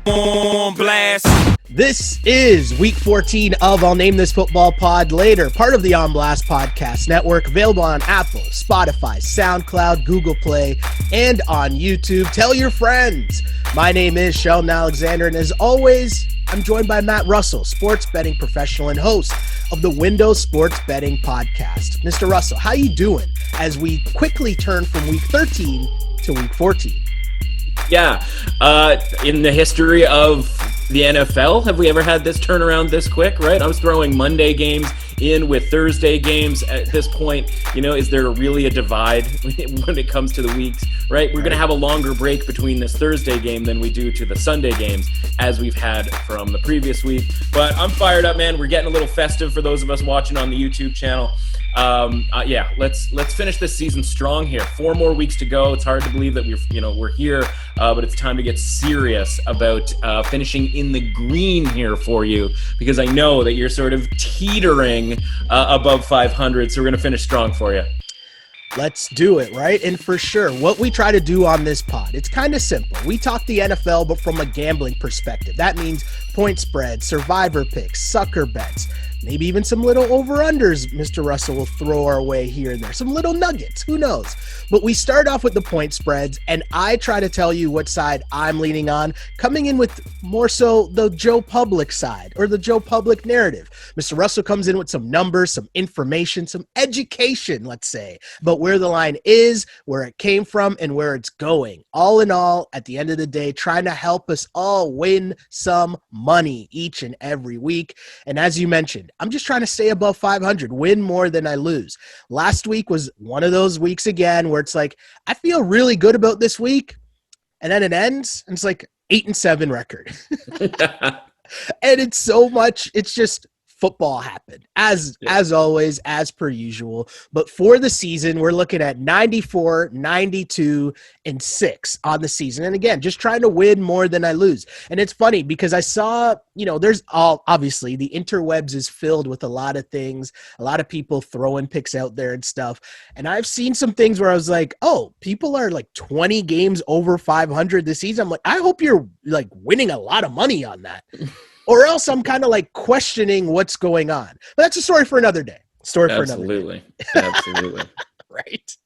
on blast. This is week 14 of I'll Name This Football Pod Later, part of the On Blast Podcast Network, available on Apple, Spotify, SoundCloud, Google Play, and on YouTube. Tell your friends. My name is Sheldon Alexander, and as always, I'm joined by Matt Russell, sports betting professional and host of the Windows Sports Betting Podcast. Mr. Russell, how you doing as we quickly turn from week 13 to week 14? Yeah, in the history of the NFL, have we ever had this turnaround this quick, right? I was throwing Monday games in with Thursday games at this point. You know, is there really a divide when it comes to the weeks, right? We're going to have a longer break between this Thursday game than we do to the Sunday games, as we've had from the previous week. But I'm fired up, man. We're getting a little festive for those of us watching on the YouTube channel. Yeah, let's finish this season strong here. 4 more weeks to go. It's hard to believe that we're here, but it's time to get serious about finishing in the green here for you, because I know that you're sort of teetering above 500, so we're going to finish strong for you. Let's do it, right? And for sure, what we try to do on this pod, it's kind of simple. We talk the NFL, but from a gambling perspective. That means point spreads, survivor picks, sucker bets, maybe even some little over-unders Mr. Russell will throw our way here and there. Some little nuggets, who knows? But we start off with the point spreads, and I try to tell you what side I'm leaning on, coming in with more so the Joe Public side, or the Joe Public narrative. Mr. Russell comes in with some numbers, some information, some education, let's say, about where the line is, where it came from, and where it's going. All in all, at the end of the day, trying to help us all win some money each and every week. And as you mentioned, I'm just trying to stay above 500, win more than I lose. Last week was one of those weeks again where it's like, I feel really good about this week. And then it ends and it's like 8-7 record. And it's so much, it's just football happened as always, as per usual. But for the season, we're looking at 94, 92, and 6 on the season. And again, just trying to win more than I lose. And it's funny because I saw, there's obviously the interwebs is filled with a lot of things, a lot of people throwing picks out there and stuff. And I've seen some things where I was like, oh, people are like 20 games over 500 this season. I'm like, I hope you're like winning a lot of money on that. Or else I'm kind of like questioning what's going on. But that's a story for another day. Absolutely. Right.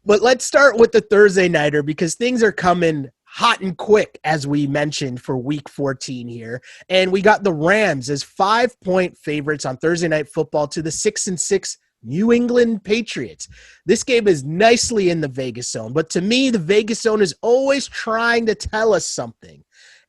But let's start with the Thursday nighter because things are coming hot and quick, as we mentioned, for week 14 here. And we got the Rams as 5-point favorites on Thursday Night Football to the 6-6 New England Patriots. This game is nicely in the Vegas zone. But to me, the Vegas zone is always trying to tell us something.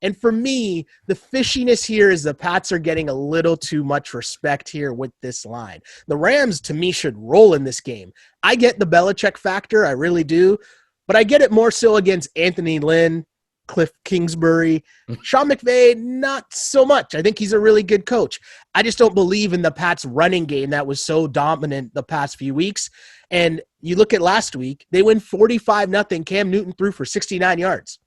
And for me, the fishiness here is the Pats are getting a little too much respect here with this line. The Rams, to me, should roll in this game. I get the Belichick factor, I really do, but I get it more so against Anthony Lynn, Cliff Kingsbury. Sean McVay, not so much. I think he's a really good coach. I just don't believe in the Pats running game that was so dominant the past few weeks. And you look at last week, they win 45-0. Cam Newton threw for 69 yards.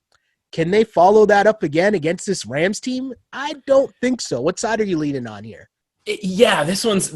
Can they follow that up again against this Rams team? I don't think so. What side are you leaning on here? Yeah, this one's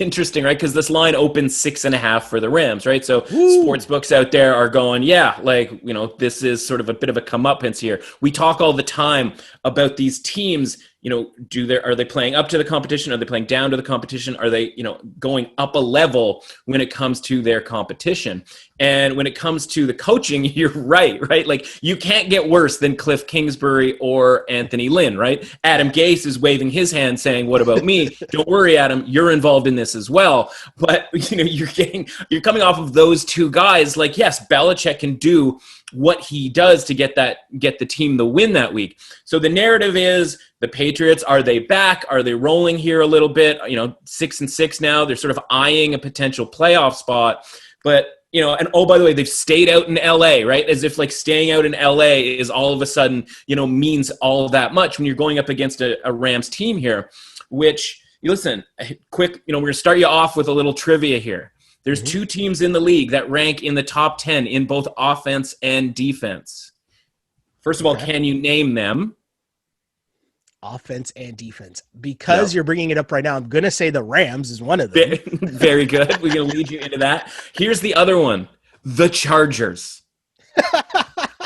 interesting, right? Because this line opens 6.5 for the Rams, right? So sports books out there are going, this is sort of a bit of a comeuppance here. We talk all the time about these teams. Are they playing up to the competition? Are they playing down to the competition? Are they, going up a level when it comes to their competition? And when it comes to the coaching, you're right? Like, you can't get worse than Cliff Kingsbury or Anthony Lynn, right? Adam Gase is waving his hand saying, what about me? Don't worry, Adam, you're involved in this as well. But, you're coming off of those two guys. Like, yes, Belichick can do what he does to get the team the win that week. So the narrative is the Patriots, are they back? Are they rolling here a little bit? 6-6 now. They're sort of eyeing a potential playoff spot. But, and oh, by the way, they've stayed out in LA, right? As if like staying out in LA is all of a sudden, means all that much when you're going up against a Rams team here, which, listen, quick, we're going to start you off with a little trivia here. There's 2 teams in the league that rank in the top 10 in both offense and defense. First of all, can you name them? Offense and defense. Because you're bringing it up right now, I'm going to say the Rams is one of them. Very good. We're going to lead you into that. Here's the other one. The Chargers.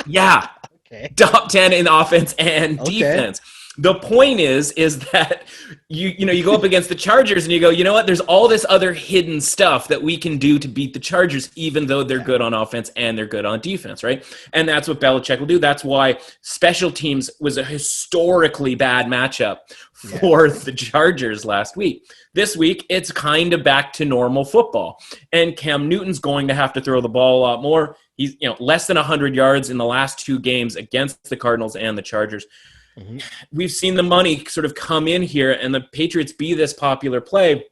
Yeah. Okay. Top 10 in offense and Okay. defense. The point is that you go up against the Chargers and you go, you know what? There's all this other hidden stuff that we can do to beat the Chargers, even though they're good on offense and they're good on defense, right? And that's what Belichick will do. That's why special teams was a historically bad matchup for the Chargers last week. This week, it's kind of back to normal football. And Cam Newton's going to have to throw the ball a lot more. He's less than 100 yards in the last 2 games against the Cardinals and the Chargers. Mm-hmm. We've seen the money sort of come in here and the Patriots be this popular play.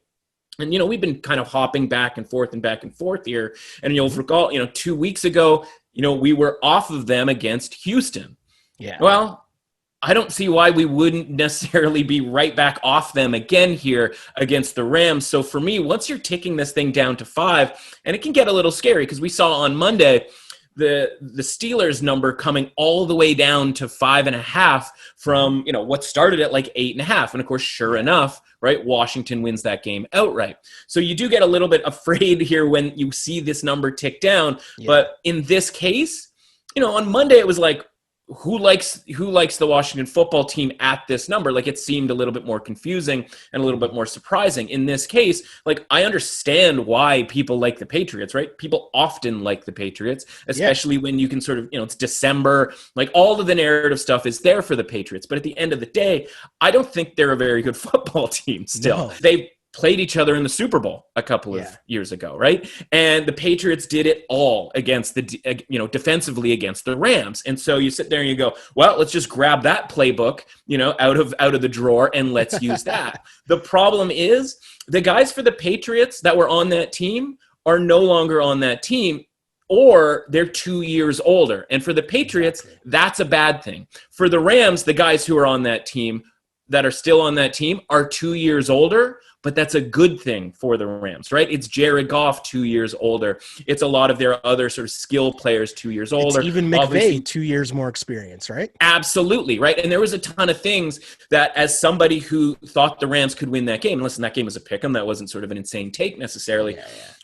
And, we've been kind of hopping back and forth here. And you'll recall, 2 weeks ago, we were off of them against Houston. Yeah. Well, I don't see why we wouldn't necessarily be right back off them again here against the Rams. So for me, once you're ticking this thing down to 5, and it can get a little scary because we saw on Monday the Steelers number coming all the way down to 5.5 from, what started at like 8.5. And of course, sure enough, right, Washington wins that game outright. So you do get a little bit afraid here when you see this number tick down. Yeah. But in this case, on Monday, it was like, who likes the Washington football team at this number? Like, it seemed a little bit more confusing and a little bit more surprising. In this case, like, I understand why people like the Patriots, right? People often like the Patriots, especially when you can sort of, it's December, like all of the narrative stuff is there for the Patriots. But at the end of the day, I don't think they're a very good football team still. No. They played each other in the Super Bowl a couple of years ago, right? And the Patriots did it all against defensively against the Rams. And so you sit there and you go, well, let's just grab that playbook, out of the drawer and let's use that. The problem is the guys for the Patriots that were on that team are no longer on that team, or they're 2 years older. And for the Patriots, that's a bad thing. For the Rams, the guys who are on that team that are still on that team are 2 years older, but that's a good thing for the Rams, right? It's Jared Goff 2 years older. It's a lot of their other sort of skill players 2 years older. It's even McVay 2 years more experience, right? Absolutely, right? And there was a ton of things that, as somebody who thought the Rams could win that game, listen, that game was a pick 'em. That wasn't sort of an insane take necessarily.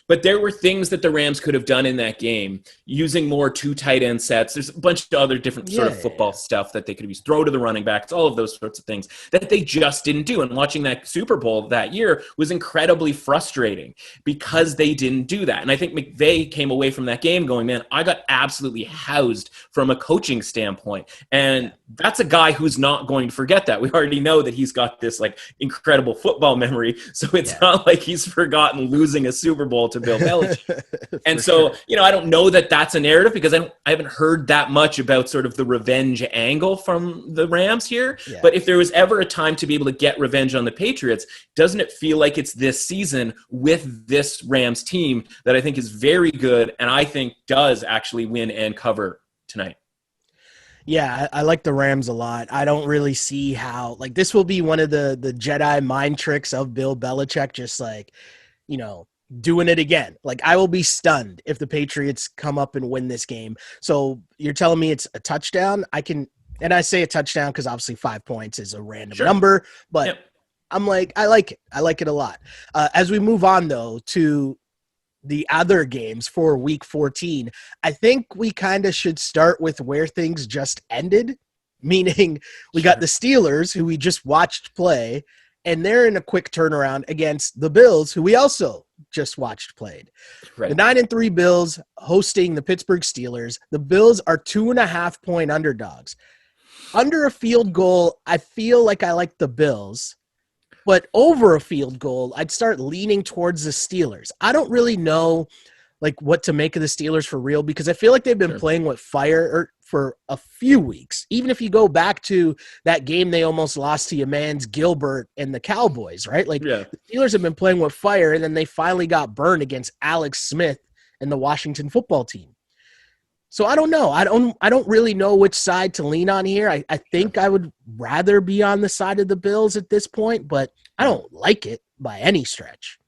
But there were things that the Rams could have done in that game, using more 2 tight end sets. There's a bunch of other different sort of football stuff that they could have used, throw to the running backs, all of those sorts of things that they just didn't do. And watching that Super Bowl that year was incredibly frustrating because they didn't do that. And I think McVay came away from that game going, man, I got absolutely housed from a coaching standpoint. And that's a guy who's not going to forget that. We already know that he's got this like incredible football memory. So it's not like he's forgotten losing a Super Bowl to Bill Belichick. And so, I don't know that that's a narrative because I haven't heard that much about sort of the revenge angle from the Rams here. Yeah. But if there was ever a time to be able to get revenge on the Patriots, doesn't it feel like it's this season with this Rams team that I think is very good and I think does actually win and cover tonight? Yeah, I like the Rams a lot. I don't really see how, like, this will be one of the Jedi mind tricks of Bill Belichick, just like, doing it again. Like, I will be stunned if the Patriots come up and win this game. So you're telling me it's a touchdown? And I say a touchdown because obviously 5 points is a random number, but I'm like, I like it. I like it a lot. As we move on, though, to the other games for week 14, I think we kind of should start with where things just ended, meaning we got the Steelers, who we just watched play, and they're in a quick turnaround against the Bills, who we also just watched played. Right. The 9-3 Bills hosting the Pittsburgh Steelers. The Bills are 2.5-point underdogs. Under a field goal, I feel like I like the Bills. But over a field goal, I'd start leaning towards the Steelers. I don't really know like what to make of the Steelers for real because I feel like they've been playing with fire for a few weeks. Even if you go back to that game they almost lost to your man's Gilbert and the Cowboys, right? Like the Steelers have been playing with fire, and then they finally got burned against Alex Smith and the Washington football team. So I don't know. I don't really know which side to lean on here. I think I would rather be on the side of the Bills at this point, but I don't like it by any stretch.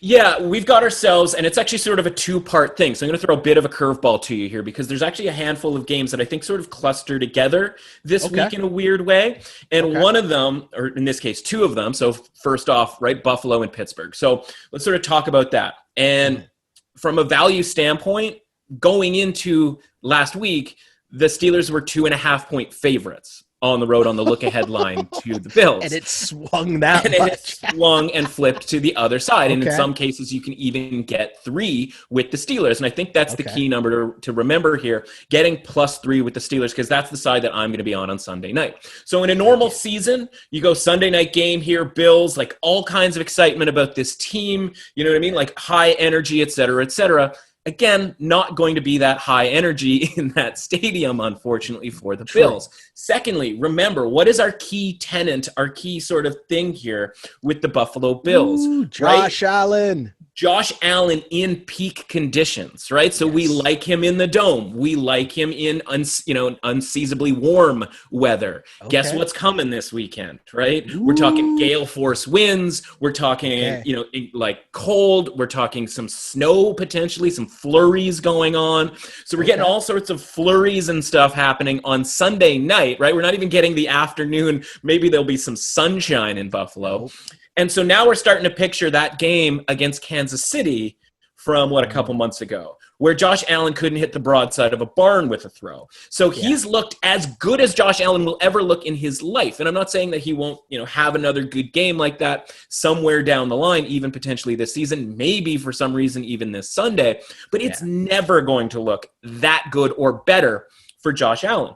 Yeah, we've got ourselves, and it's actually sort of a 2-part thing. So I'm going to throw a bit of a curveball to you here because there's actually a handful of games that I think sort of cluster together this week in a weird way. And one of them, or in this case, 2 of them. So first off, right, Buffalo and Pittsburgh. So let's sort of talk about that. And from a value standpoint, going into last week, the Steelers were 2.5-point favorites on the road on the look-ahead line to the Bills. And it swung that much. And it swung and flipped to the other side. And in Okay. some cases, you can even get 3 with the Steelers. And I think that's the key number to remember here, getting +3 with the Steelers, because that's the side that I'm going to be on Sunday night. So in a normal season, you go Sunday night game here, Bills, like all kinds of excitement about this team. You know what I mean? Like high energy, et cetera, et cetera. Again, not going to be that high energy in that stadium, unfortunately, for the Bills. Secondly, remember, what is our key tenant, our key sort of thing here with the Buffalo Bills? Ooh, Josh Allen. Josh Allen in peak conditions, right? So we like him in the dome. We like him in unseasonably warm weather. Okay. Guess what's coming this weekend, right? Ooh. We're talking gale force winds. We're talking, like cold. We're talking some snow potentially, some flurries going on. So we're getting all sorts of flurries and stuff happening on Sunday night, right? We're not even getting the afternoon. Maybe there'll be some sunshine in Buffalo. Nope. And so now we're starting to picture that game against Kansas City from, a couple months ago, where Josh Allen couldn't hit the broadside of a barn with a throw. So he's looked as good as Josh Allen will ever look in his life. And I'm not saying that he won't, have another good game like that somewhere down the line, even potentially this season, maybe for some reason even this Sunday. But it's never going to look that good or better for Josh Allen.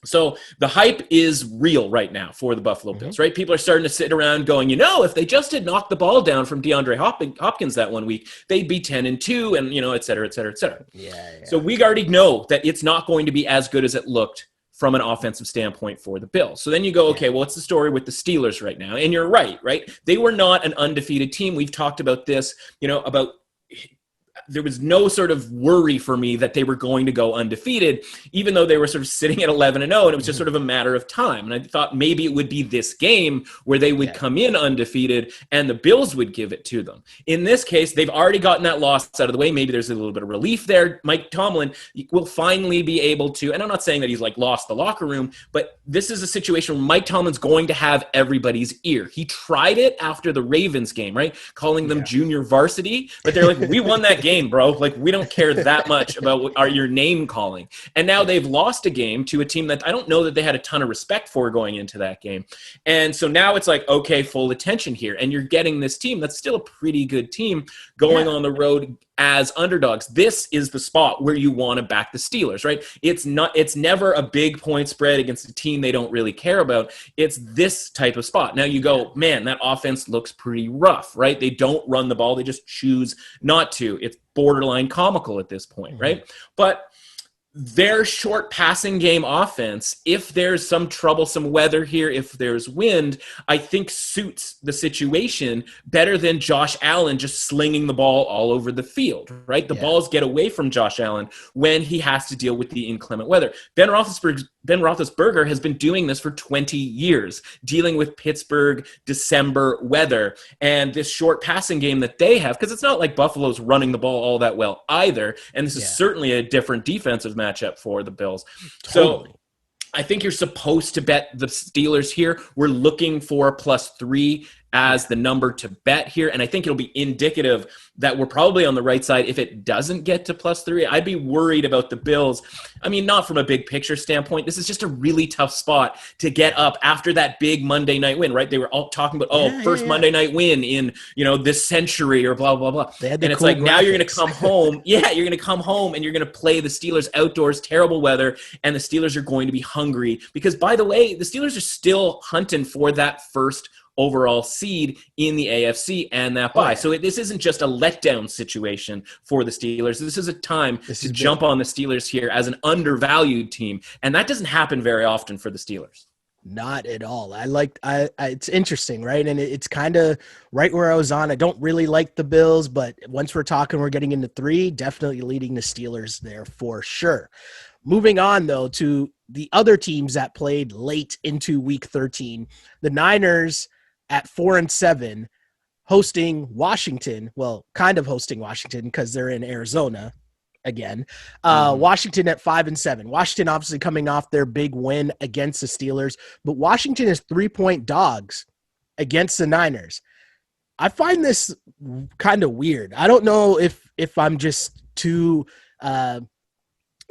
So the hype is real right now for the Buffalo Bills, right? People are starting to sit around going, if they just had knocked the ball down from DeAndre Hopkins that 1 week, they'd be 10-2 and, et cetera, et cetera, et cetera. Yeah. So we already know that it's not going to be as good as it looked from an offensive standpoint for the Bills. So then you go, okay, well, what's the story with the Steelers right now? And you're right? They were not an undefeated team. We've talked about this, about there was no sort of worry for me that they were going to go undefeated, even though they were sort of sitting at 11-0, and it was just sort of a matter of time. And I thought maybe it would be this game where they would come in undefeated and the Bills would give it to them. In this case, they've already gotten that loss out of the way. Maybe there's a little bit of relief there. Mike Tomlin will finally be able to, and I'm not saying that he's like lost the locker room, but this is a situation where Mike Tomlin's going to have everybody's ear. He tried it after the Ravens game, right? Calling them junior varsity, but they're like, we won that game, bro. Like, we don't care that much about your name calling. And now they've lost a game to a team that I don't know that they had a ton of respect for going into that game. And so now it's like, okay, full attention here. And you're getting this team that's still a pretty good team going on the road as underdogs. This is the spot where you want to back the Steelers, right? It's never a big point spread against a team they don't really care about. It's this type of spot. Now you go, man, that offense looks pretty rough, right? They don't run the ball. They just choose not to. It's borderline comical at this point, right? But their short passing game offense, if there's some troublesome weather here, if there's wind, I think suits the situation better than Josh Allen just slinging the ball all over the field, right? The balls get away from Josh Allen when he has to deal with the inclement weather. Ben Roethlisberger has been doing this for 20 years, dealing with Pittsburgh December weather and this short passing game that they have, because it's not like Buffalo's running the ball all that well either, and this is certainly a different defensive matchup for the Bills. Totally. So I think you're supposed to bet the Steelers here. We're looking for +3 as the number to bet here, and I think it'll be indicative that we're probably on the right side if it doesn't get to +3. I'd be worried about the Bills. I mean, not from a big picture standpoint. This is just a really tough spot to get up after that big Monday night win, right? They were all talking about, first Monday night win in, this century or blah, blah, blah. And it's like, now you're going to come home. You're going to come home and you're going to play the Steelers outdoors, terrible weather, and the Steelers are going to be hungry because, by the way, the Steelers are still hunting for that first overall seed in the AFC and that bye. So this isn't just a letdown situation for the Steelers. This is a time to jump on the Steelers here as an undervalued team, and that doesn't happen very often for the Steelers. Not at all. It's interesting, right? And it's kind of right where I was on. I don't really like the Bills, but once we're getting into 3, definitely leading the Steelers there for sure. Moving on, though, to the other teams that played late into Week 13, the Niners at 4-7, hosting Washington. Well, kind of hosting Washington because they're in Arizona again. Washington at 5-7. Washington obviously coming off their big win against the Steelers, but Washington is 3-point dogs against the Niners. I find this kind of weird. I don't know if I'm just too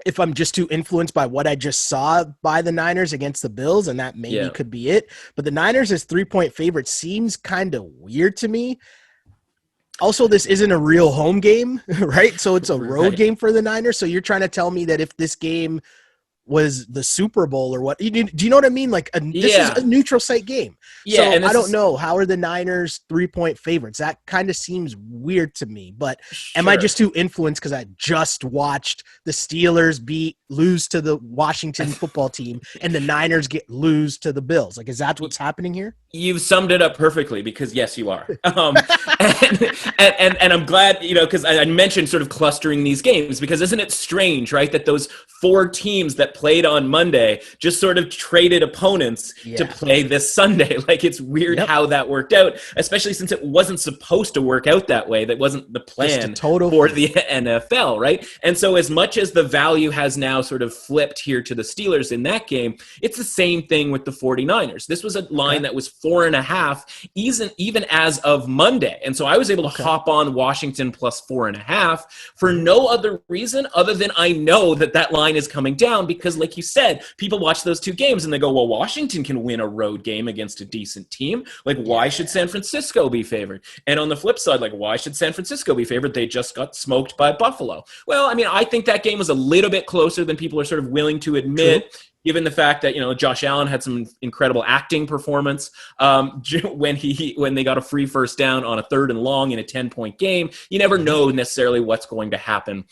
if I'm just too influenced by what I just saw by the Niners against the Bills, and that maybe could be it. But the Niners as 3-point favorite seems kind of weird to me. Also, this isn't a real home game, right? So it's a road game for the Niners. So you're trying to tell me that if this game was the Super Bowl or what? Do you know what I mean? Like this is a neutral site game. Yeah, so I don't know. How are the Niners 3-point favorites? That kind of seems weird to me. But am I just too influenced because I just watched the Steelers lose to the Washington football team and the Niners lose to the Bills? Like, is that what's happening here? You've summed it up perfectly because yes, you are. And I'm glad, because I mentioned sort of clustering these games because isn't it strange, right, that those 4 teams that played on Monday just sort of traded opponents to play this Sunday? Like, it's weird how that worked out, especially since it wasn't supposed to work out that way. That wasn't the plan for the NFL, right? And so as much as the value has now sort of flipped here to the Steelers in that game, it's the same thing with the 49ers. This was a line that was 4.5 even as of Monday. And so I was able to hop on Washington plus 4.5 for no other reason other than I know that line is coming down because, like you said, people watch those 2 games and they go, well, Washington can win a road game against a decent team. Like, why should San Francisco be favored? And on the flip side, like, why should San Francisco be favored? They just got smoked by Buffalo. Well, I mean, I think that game was a little bit closer than people are sort of willing to admit. True. Given the fact that Josh Allen had some incredible acting performance when they got a free first down on a 3rd and long in a 10-point game, you never know necessarily what's going to happen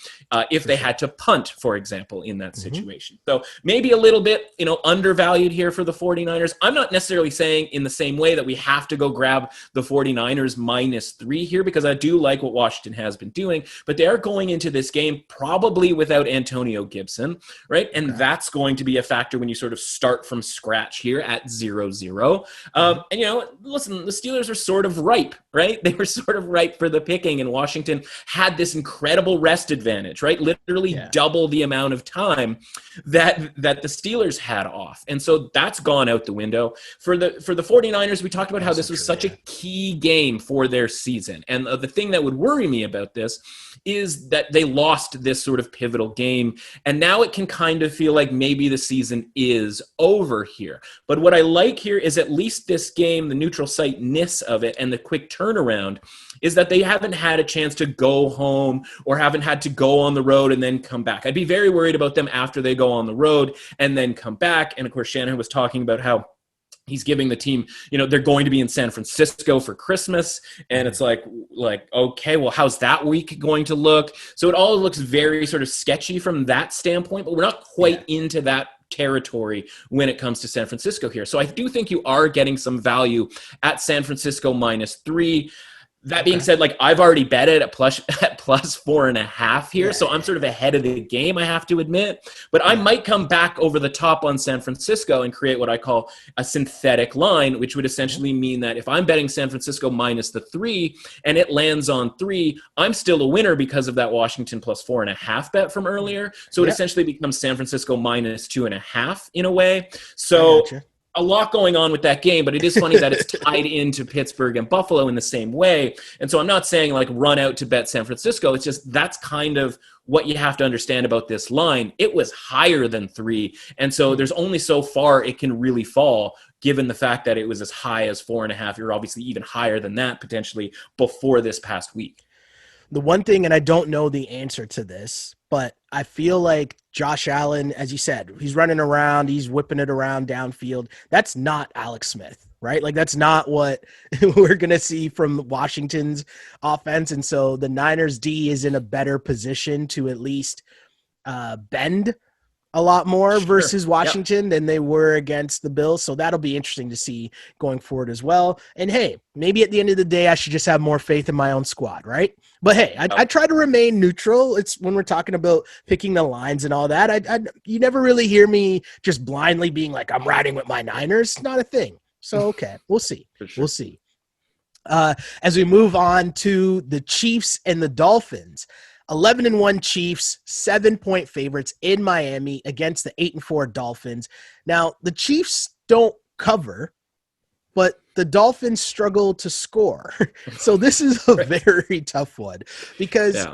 if they had to punt, for example, in that situation. So maybe a little bit undervalued here for the 49ers. I'm not necessarily saying in the same way that we have to go grab the 49ers -3 here because I do like what Washington has been doing, but they are going into this game probably without Antonio Gibson, right? And that's going to be a factor when you sort of start from scratch here at 0-0. And, listen, the Steelers are sort of ripe, right? They were sort of ripe for the picking, and Washington had this incredible rest advantage, right? Literally double the amount of time that the Steelers had off. And so that's gone out the window. For the 49ers, we talked about how this was such a key game for their season. And the thing that would worry me about this is that they lost this sort of pivotal game, and now it can kind of feel like maybe the season is over here. But what I like here is at least this game, the neutral site-ness of it and the quick turnaround is that they haven't had a chance to go home or haven't had to go on the road and then come back. I'd be very worried about them after they go on the road and then come back. And of course, Shanahan was talking about how he's giving the team, they're going to be in San Francisco for Christmas. And it's like, okay, well, how's that week going to look? So it all looks very sort of sketchy from that standpoint, but we're not quite into that territory when it comes to San Francisco here. So I do think you are getting some value at San Francisco -3. That being said, I've already bet it at plus 4.5 here, so I'm sort of ahead of the game, I have to admit. But I might come back over the top on San Francisco and create what I call a synthetic line, which would essentially mean that if I'm betting San Francisco -3 and it lands on 3, I'm still a winner because of that Washington plus 4.5 bet from earlier. So it essentially becomes San Francisco -2.5 in a way. So a lot going on with that game, but it is funny that it's tied into Pittsburgh and Buffalo in the same way. And so I'm not saying run out to bet San Francisco. It's just that's kind of what you have to understand about this line. It was higher than 3. And so there's only so far it can really fall given the fact that it was as high as 4.5. You're obviously even higher than that potentially before this past week. The one thing, and I don't know the answer to this, but I feel like Josh Allen, as you said, he's running around, he's whipping it around downfield. That's not Alex Smith, right? That's not what we're going to see from Washington's offense. And so the Niners D is in a better position to at least bend a lot more versus Washington than they were against the Bills. So that'll be interesting to see going forward as well. And hey, maybe at the end of the day, I should just have more faith in my own squad, right? But hey, I try to remain neutral. It's when we're talking about picking the lines and all that. You never really hear me just blindly being like, I'm riding with my Niners. It's not a thing. So, okay, we'll see. Sure. We'll see. As we move on to the Chiefs and the Dolphins, 11-1 Chiefs, 7-point favorites in Miami against the 8-4 Dolphins. Now, the Chiefs don't cover, but the Dolphins struggle to score. So this is a very tough one because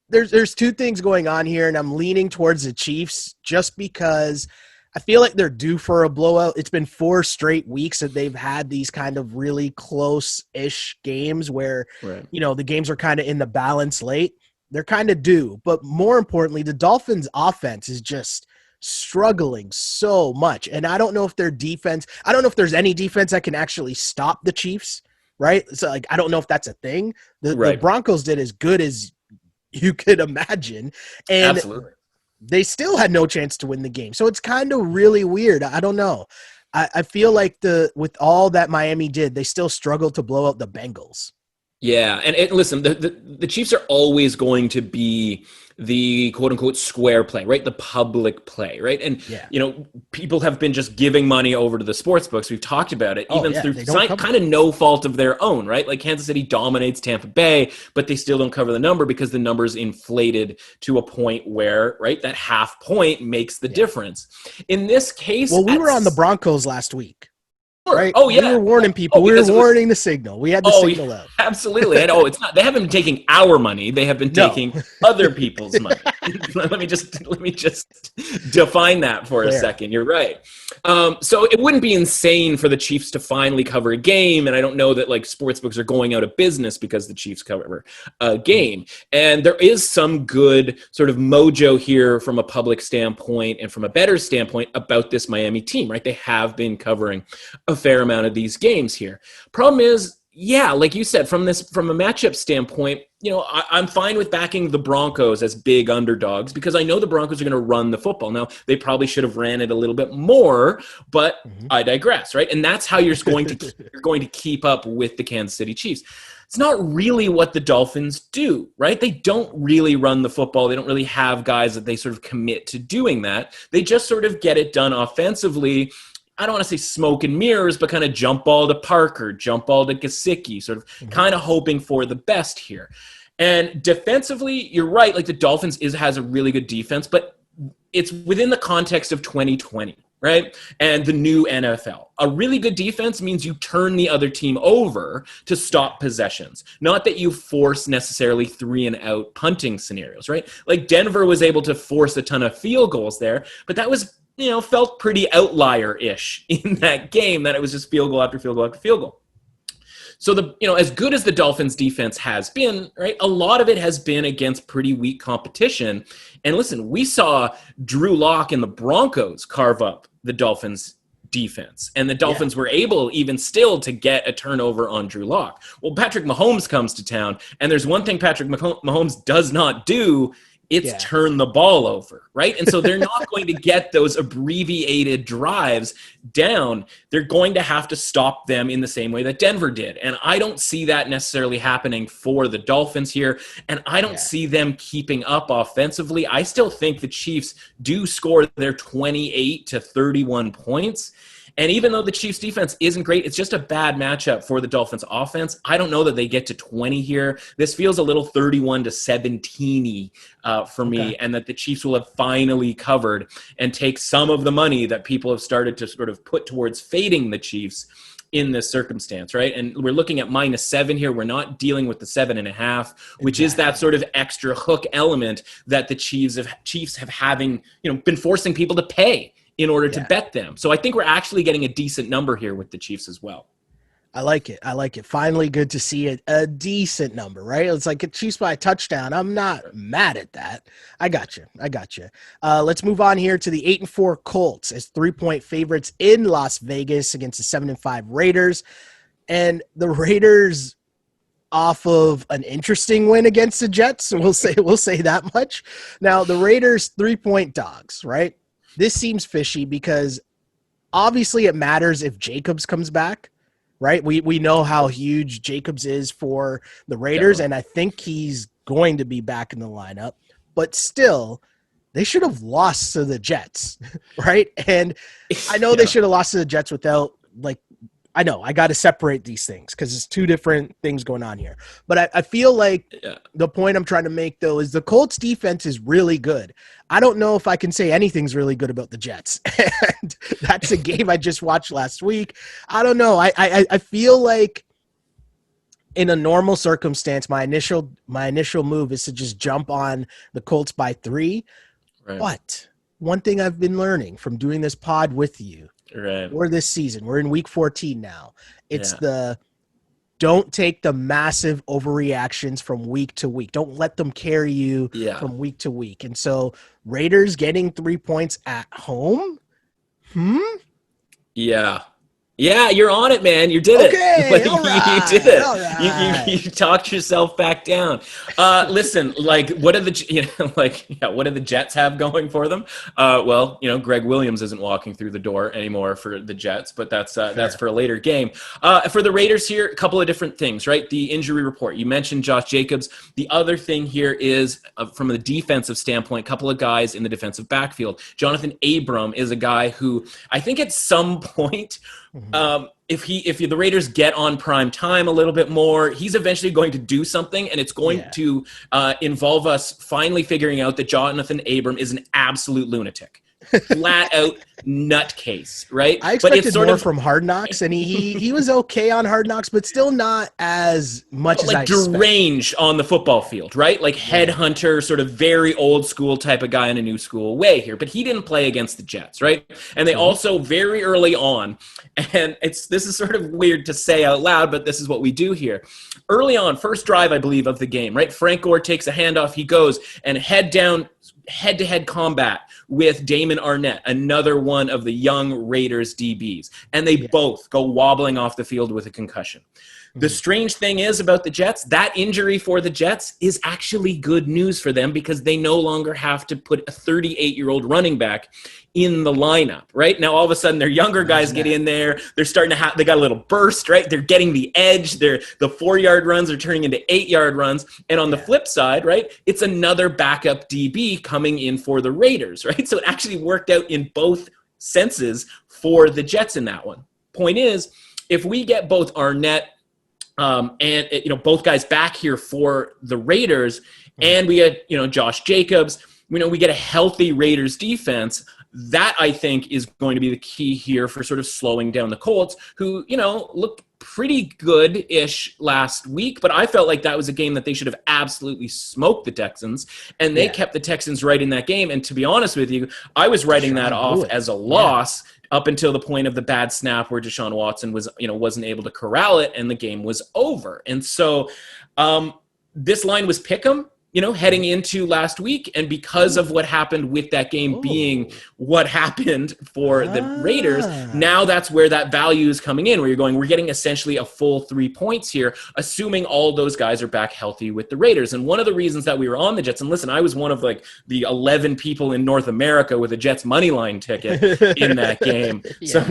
there's two things going on here, and I'm leaning towards the Chiefs just because I feel like they're due for a blowout. It's been 4 straight weeks that they've had these kind of really close-ish games where, the games are kind of in the balance late. They're kind of due. But more importantly, the Dolphins' offense is just struggling so much. And I don't know if their defense – I don't know if there's any defense that can actually stop the Chiefs, right? So, I don't know if that's a thing. The Broncos did as good as you could imagine. And absolutely. They still had no chance to win the game. So it's kind of really weird. I don't know. I feel like with all that Miami did, they still struggled to blow out the Bengals. Yeah, and listen, the Chiefs are always going to be the quote-unquote square play, right? The public play, right? And, people have been just giving money over to the sports books. We've talked about it, even through kind of no fault of their own, right? Like Kansas City dominates Tampa Bay, but they still don't cover the number because the number's inflated to a point where, right, that half point makes the difference. In this case... Well, we were on the Broncos last week. Right? Oh yeah, we were warning people. We were warning the signal. We had the signal out. Absolutely. And it's not. They haven't been taking our money. They have been taking other people's money. Let me just define that for a second. You're right. So it wouldn't be insane for the Chiefs to finally cover a game, and I don't know that sportsbooks are going out of business because the Chiefs cover a game. And there is some good sort of mojo here from a public standpoint and from a better standpoint about this Miami team. Right? They have been covering a fair amount of these games here. Problem is, like you said, from a matchup standpoint, I'm fine with backing the Broncos as big underdogs because I know the Broncos are going to run the football. Now, they probably should have ran it a little bit more, but I digress, right? And that's how you're going to keep up with the Kansas City Chiefs. It's not really what the Dolphins do, right? They don't really run the football. They don't really have guys that they sort of commit to doing that. They just sort of get it done offensively. I don't want to say smoke and mirrors, but kind of jump ball to Parker, jump ball to Gesicki, sort of kind of hoping for the best here. And defensively, you're right. The Dolphins has a really good defense, but it's within the context of 2020, right? And the new NFL. A really good defense means you turn the other team over to stop possessions. Not that you force necessarily 3-and-out punting scenarios, right? Denver was able to force a ton of field goals there, but that was felt pretty outlier-ish in that game, that it was just field goal after field goal after field goal. So as good as the Dolphins defense has been, right, a lot of it has been against pretty weak competition. And listen, we saw Drew Lock and the Broncos carve up the Dolphins defense. And the Dolphins were able even still to get a turnover on Drew Lock. Well, Patrick Mahomes comes to town, and there's one thing Patrick Mahomes does not do. It's turn the ball over, right? And so they're not going to get those abbreviated drives down. They're going to have to stop them in the same way that Denver did. And I don't see that necessarily happening for the Dolphins here. And I don't see them keeping up offensively. I still think the Chiefs do score their 28 to 31 points. And even though the Chiefs defense isn't great, it's just a bad matchup for the Dolphins offense. I don't know that they get to 20 here. This feels a little 31 to 17 for me, and that the Chiefs will have finally covered and take some of the money that people have started to sort of put towards fading the Chiefs in this circumstance, right? And we're looking at -7 here. We're not dealing with the 7.5, which is that sort of extra hook element that the Chiefs have having, been forcing people to pay in order to bet them. So I think we're actually getting a decent number here with the Chiefs as well. I like it. Finally good to see a decent number, right? It's like a Chiefs by a touchdown. I'm not mad at that. I got you. Let's move on here to the 8-4 Colts as 3-point favorites in Las Vegas against the 7-5 Raiders. And the Raiders off of an interesting win against the Jets. We'll say that much. Now the Raiders 3-point dogs, right? This seems fishy because obviously it matters if Jacobs comes back, right? We know how huge Jacobs is for the Raiders, and I think he's going to be back in the lineup. But still, they should have lost to the Jets, right? And I know they should have lost to the Jets without, I know, I got to separate these things because it's two different things going on here. But I feel like the point I'm trying to make, though, is the Colts defense is really good. I don't know if I can say anything's really good about the Jets. And that's a game I just watched last week. I don't know. I feel like in a normal circumstance, my initial move is to just jump on the Colts by 3. Right. But one thing I've been learning from doing this pod with you for this season, we're in week 14 now. It's don't take the massive overreactions from week to week. Don't let them carry you from week to week. And so Raiders getting 3 points at home. Yeah, you're on it, man. You did it. Okay, all right, you did it. All right. You talked yourself back down. Listen, like, what do the Jets have going for them? Well, Greg Williams isn't walking through the door anymore for the Jets, but that's for a later game. For the Raiders here, a couple of different things, right? The injury report. You mentioned Josh Jacobs. The other thing here is from a defensive standpoint, a couple of guys in the defensive backfield. Jonathan Abram is a guy who I think at some point. If the Raiders get on prime time a little bit more, he's eventually going to do something, and it's going to involve us finally figuring out that Jonathan Abram is an absolute lunatic. Flat out nutcase, right? I expected more from Hard Knocks, and he was okay on Hard Knocks, but still not as much as I expected. Deranged on the football field, right? Like headhunter, sort of very old school type of guy in a new school way here. But he didn't play against the Jets, right? And they also very early on, and this is sort of weird to say out loud, but this is what we do here. Early on, first drive, I believe, of the game, right? Frank Gore takes a handoff. He goes and head-to-head combat with Damon Arnett, another one of the young Raiders DBs. And they both go wobbling off the field with a concussion. The strange thing is about the Jets, that injury for the Jets is actually good news for them because they no longer have to put a 38-year-old running back in the lineup, right? Now, all of a sudden, their younger guys get in there. They're starting to they got a little burst, right? They're getting the edge. The 4-yard runs are turning into 8-yard runs. And on the flip side, right, it's another backup DB coming in for the Raiders, right? So it actually worked out in both senses for the Jets in that one. Point is, if we get both Arnett and both guys back here for the Raiders, and we get Josh Jacobs, we get a healthy Raiders defense. That, I think, is going to be the key here for sort of slowing down the Colts, who, looked pretty good-ish last week, but I felt like that was a game that they should have absolutely smoked the Texans, and they kept the Texans right in that game. And to be honest with you, I was writing that off as a loss up until the point of the bad snap where Deshaun Watson wasn't able to corral it, and the game was over. And so this line was pick 'em, heading into last week. And because of what happened with that game being what happened for the Raiders, now that's where that value is coming in, where we're getting essentially a full 3 points here, assuming all those guys are back healthy with the Raiders. And one of the reasons that we were on the Jets, and listen, I was one of the 11 people in North America with a Jets money line ticket in that game. So,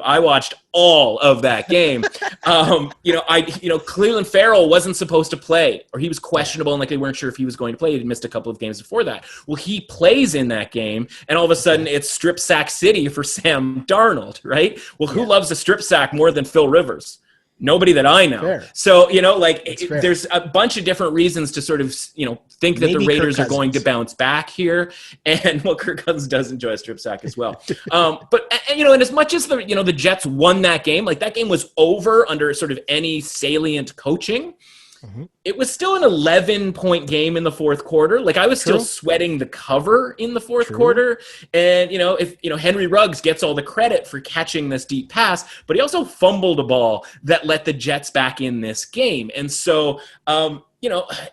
I watched all of that game. Cleveland Farrell wasn't supposed to play, or he was questionable, and they weren't sure if he was going to play. He'd missed a couple of games before that. Well, he plays in that game, and all of a sudden it's strip sack city for Sam Darnold, right? Well, who loves a strip sack more than Phil Rivers? Nobody that I know. Fair. So, there's a bunch of different reasons to sort of, think that the Raiders are going to bounce back here. And Kirk Cousins does enjoy a strip sack as well. But and as much as the Jets won that game, that game was over under sort of any salient coaching. It was still an 11-point game in the fourth quarter. I was still sweating the cover in the fourth quarter. And, if Henry Ruggs gets all the credit for catching this deep pass, but he also fumbled a ball that let the Jets back in this game. And so,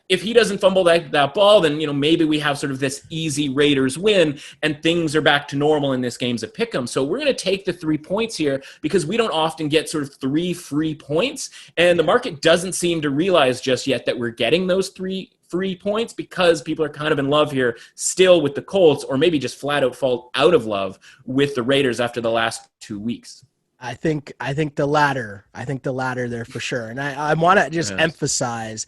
if he doesn't fumble that ball, then, maybe we have sort of this easy Raiders win and things are back to normal in this game's a pick 'em. So we're going to take the 3 points here because we don't often get sort of 3 free points. And the market doesn't seem to realize just yet that we're getting those 3 free points because people are kind of in love here still with the Colts, or maybe just flat out fall out of love with the Raiders after the last 2 weeks. I think the latter. I think the latter there for sure. And I want to just emphasize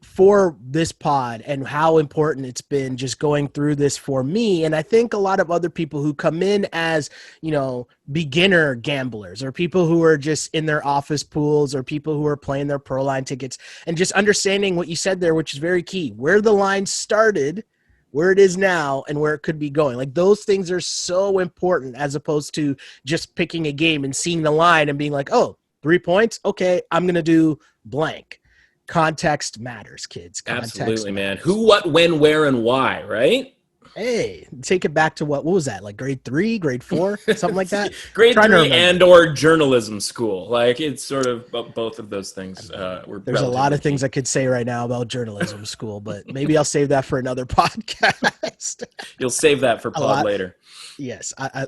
for this pod and how important it's been just going through this for me. And I think a lot of other people who come in as, beginner gamblers, or people who are just in their office pools, or people who are playing their pro line tickets, and just understanding what you said there, which is very key, where the line started, where it is now, and where it could be going. Those things are so important, as opposed to just picking a game and seeing the line and being like, oh, 3 points. Okay, I'm going to do blank. Context matters, kids. Context Absolutely, matters. man. Who, what, when, where, and why, right? Hey, take it back to what was that? Like grade 3, grade 4, something like that? Grade Trying to 3 remember. and or journalism school. Like it's sort of both of those things were There's a lot of things key. I could say right now about journalism school, but maybe I'll save that for another podcast. You'll save that for pod later. Yes, I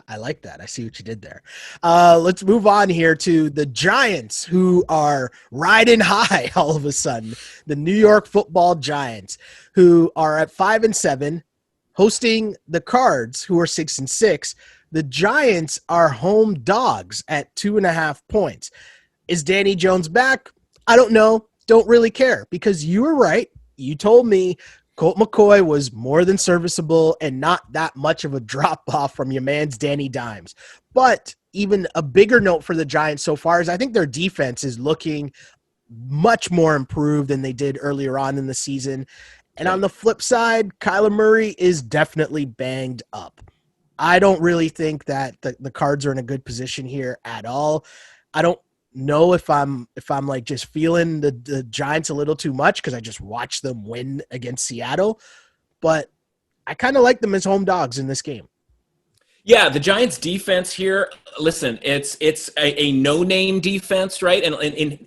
I like that. I see what you did there. Let's move on here to the Giants, who are riding high all of a sudden. The New York Football Giants, who are at 5-7, hosting the Cards, who are 6-6. The Giants are home dogs at 2.5 points. Is Danny Jones back? I don't know. Don't really care, because you were right. You told me Colt McCoy was more than serviceable and not that much of a drop-off from your man's Danny Dimes. But even a bigger note for the Giants so far is I think their defense is looking much more improved than they did earlier on in the season. And on the flip side, Kyler Murray is definitely banged up. I don't really think that the Cards are in a good position here at all. I don't know if I'm like just feeling the Giants a little too much because I just watched them win against Seattle, but I kind of like them as home dogs in this game. Yeah, the Giants defense here, listen, it's a no-name defense, right? And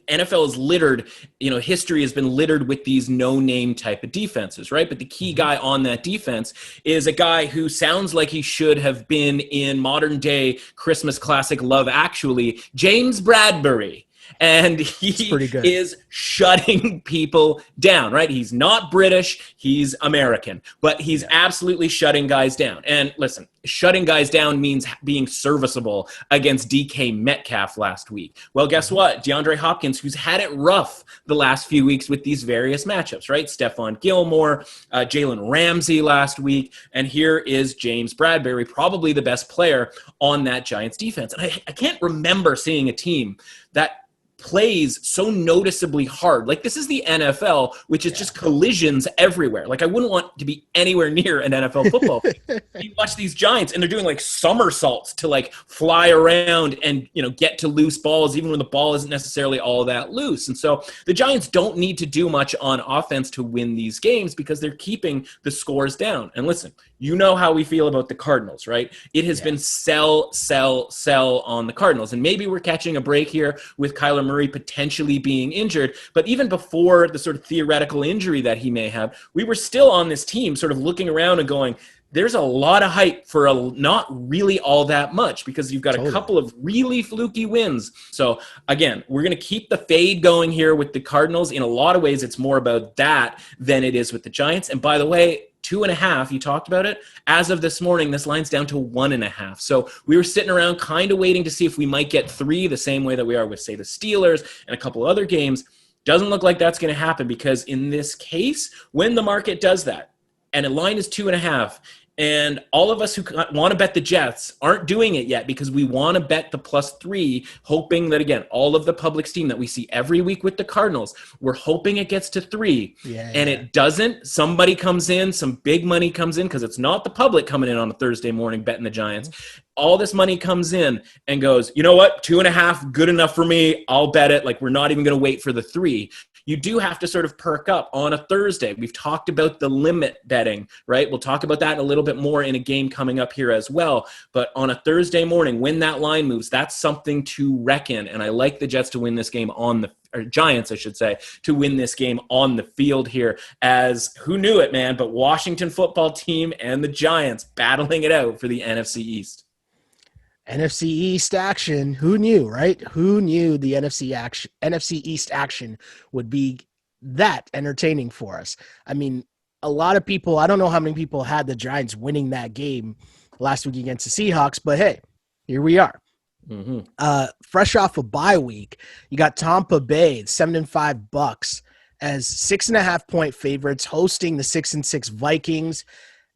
NFL is littered, history has been littered with these no-name type of defenses, right? But the key guy on that defense is a guy who sounds like he should have been in modern day Christmas classic Love Actually, James Bradbury. And he is shutting people down, right? He's not British, he's American, but he's absolutely shutting guys down. And listen, shutting guys down means being serviceable against DK Metcalf last week. Well, guess what? DeAndre Hopkins, who's had it rough the last few weeks with these various matchups, right? Stephon Gilmore, Jalen Ramsey last week, and here is James Bradbury, probably the best player on that Giants defense. And I can't remember seeing a team that plays so noticeably hard. Like, this is the NFL, which is just collisions everywhere. Like, I wouldn't want to be anywhere near an NFL football. You watch these Giants and they're doing like somersaults to like fly around and, get to loose balls, even when the ball isn't necessarily all that loose. And so the Giants don't need to do much on offense to win these games because they're keeping the scores down. And listen, you know how we feel about the Cardinals, right? It has been sell on the Cardinals. And maybe we're catching a break here with Kyler Murray potentially being injured. But even before the sort of theoretical injury that he may have, we were still on this team sort of looking around and going, there's a lot of hype for not really all that much because you've got a couple of really fluky wins. So again, we're going to keep the fade going here with the Cardinals. In a lot of ways, it's more about that than it is with the Giants. And by the way, 2.5, you talked about it. As of this morning, this line's down to 1.5. So we were sitting around kind of waiting to see if we might get 3 the same way that we are with, say, the Steelers and a couple of other games. Doesn't look like that's going to happen because in this case, when the market does that, and a line is 2.5, and all of us who want to bet the Jets aren't doing it yet because we want to bet the +3, hoping that, again, all of the public steam that we see every week with the Cardinals, we're hoping it gets to 3. It doesn't. Somebody comes in, some big money comes in because it's not the public coming in on a Thursday morning betting the Giants. All this money comes in and goes, you know what, 2.5, good enough for me. I'll bet it. Like, we're not even going to wait for the 3. You do have to sort of perk up on a Thursday. We've talked about the limit betting, right? We'll talk about that a little bit more in a game coming up here as well. But on a Thursday morning, when that line moves, that's something to reckon. And I like the Jets to win this game or Giants, I should say, to win this game on the field here. As who knew it, man? But Washington football team and the Giants battling it out for the NFC East. NFC East action. Who knew, right? Who knew the NFC East action would be that entertaining for us? I mean, a lot of people, I don't know how many people had the Giants winning that game last week against the Seahawks, but hey, here we are. Fresh off a bye week, you got Tampa Bay, 7-5 Bucs as 6.5-point favorites hosting the 6-6 Vikings.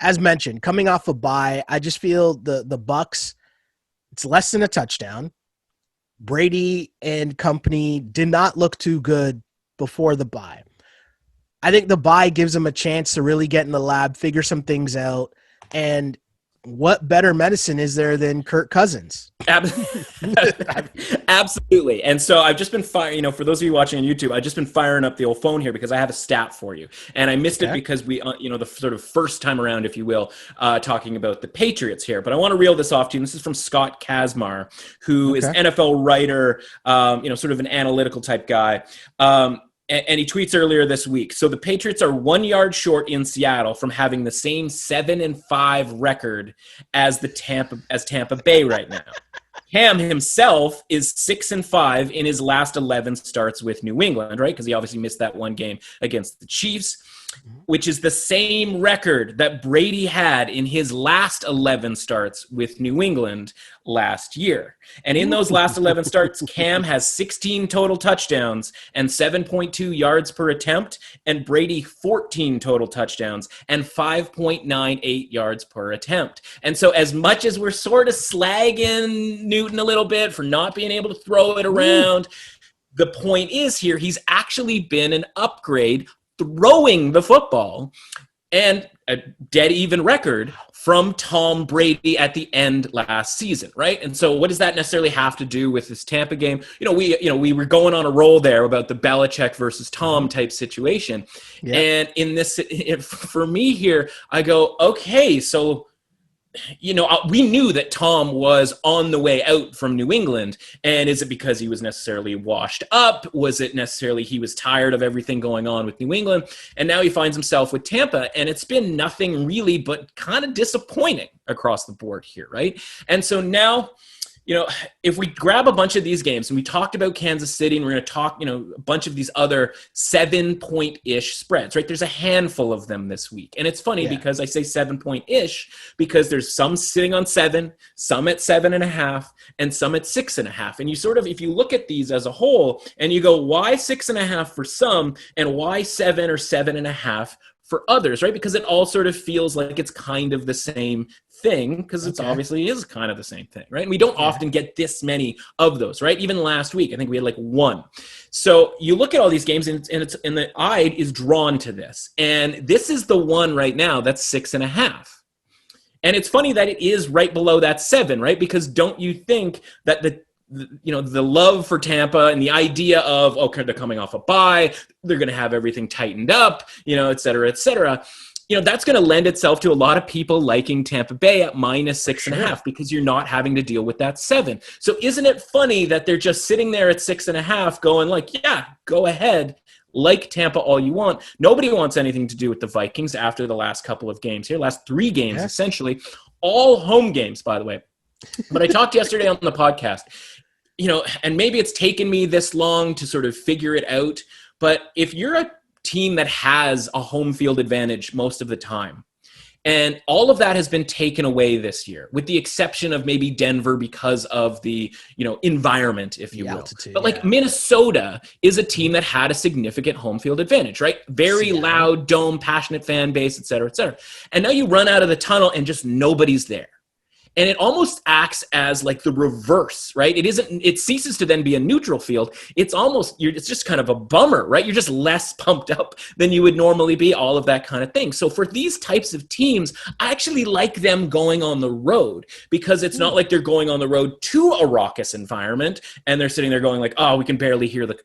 As mentioned, coming off a bye, I just feel the Bucs, it's less than a touchdown. Brady and company did not look too good before the bye. I think the bye gives them a chance to really get in the lab, figure some things out, and what better medicine is there than Kirk Cousins? Absolutely. And so I've just been firing, for those of you watching on YouTube, I've just been firing up the old phone here because I have a stat for you. And I missed it because we, the sort of first time around, if you will, talking about the Patriots here. But I want to reel this off to you. And this is from Scott Kazmar, who is NFL writer, sort of an analytical type guy. And he tweets earlier this week. So the Patriots are 1 yard short in Seattle from having the same 7-5 record as Tampa Bay right now. Cam himself is 6-5 in his last 11 starts with New England, right? Because he obviously missed that one game against the Chiefs, which is the same record that Brady had in his last 11 starts with New England last year. And in those last 11 starts, Cam has 16 total touchdowns and 7.2 yards per attempt, and Brady 14 total touchdowns and 5.98 yards per attempt. And so as much as we're sort of slagging Newton a little bit for not being able to throw it around, the point is here, he's actually been an upgrade throwing the football, and a dead even record from Tom Brady at the end last season, right? And so what does that necessarily have to do with this Tampa game? We were going on a roll there about the Belichick versus Tom type situation. Yeah. And in this, for me here, I go, okay, so we knew that Tom was on the way out from New England. And is it because he was necessarily washed up? Was it necessarily he was tired of everything going on with New England? And now he finds himself with Tampa, and it's been nothing really but kind of disappointing across the board here, right? And so now, if we grab a bunch of these games, and we talked about Kansas City, and we're going to talk, a bunch of these other 7-point-ish spreads, right? There's a handful of them this week. And it's funny because I say 7-point-ish because there's some sitting on 7, some at 7.5, and some at 6.5. And you sort of, if you look at these as a whole and you go, why 6.5 for some and why 7 or 7.5 for others, right? Because it all sort of feels like it's kind of the same thing, because it's obviously is kind of the same thing, right? And we don't often get this many of those, right? Even last week, I think we had like one. So you look at all these games, and the eye is drawn to this. And this is the one right now that's 6.5. And it's funny that it is right below that 7, right? Because don't you think that the love for Tampa and the idea of, okay, they're coming off a bye, they're going to have everything tightened up, et cetera, that's going to lend itself to a lot of people liking Tampa Bay at minus 6.5 because you're not having to deal with that 7. So isn't it funny that they're just sitting there at 6.5 going like, yeah, go ahead, like Tampa all you want. Nobody wants anything to do with the Vikings after the last couple of games here, last 3 games, essentially, all home games, by the way. But I talked yesterday on the podcast, and maybe it's taken me this long to sort of figure it out, but if you're a team that has a home field advantage most of the time, and all of that has been taken away this year, with the exception of maybe Denver because of the, environment, if you will. Altitude, but Minnesota is a team that had a significant home field advantage, right? Very loud dome, passionate fan base, et cetera, et cetera. And now you run out of the tunnel and just nobody's there. And it almost acts as like the reverse, right? It ceases to then be a neutral field. It's just kind of a bummer, right? You're just less pumped up than you would normally be, all of that kind of thing. So for these types of teams, I actually like them going on the road because it's not like they're going on the road to a raucous environment and they're sitting there going like, oh, we can barely hear the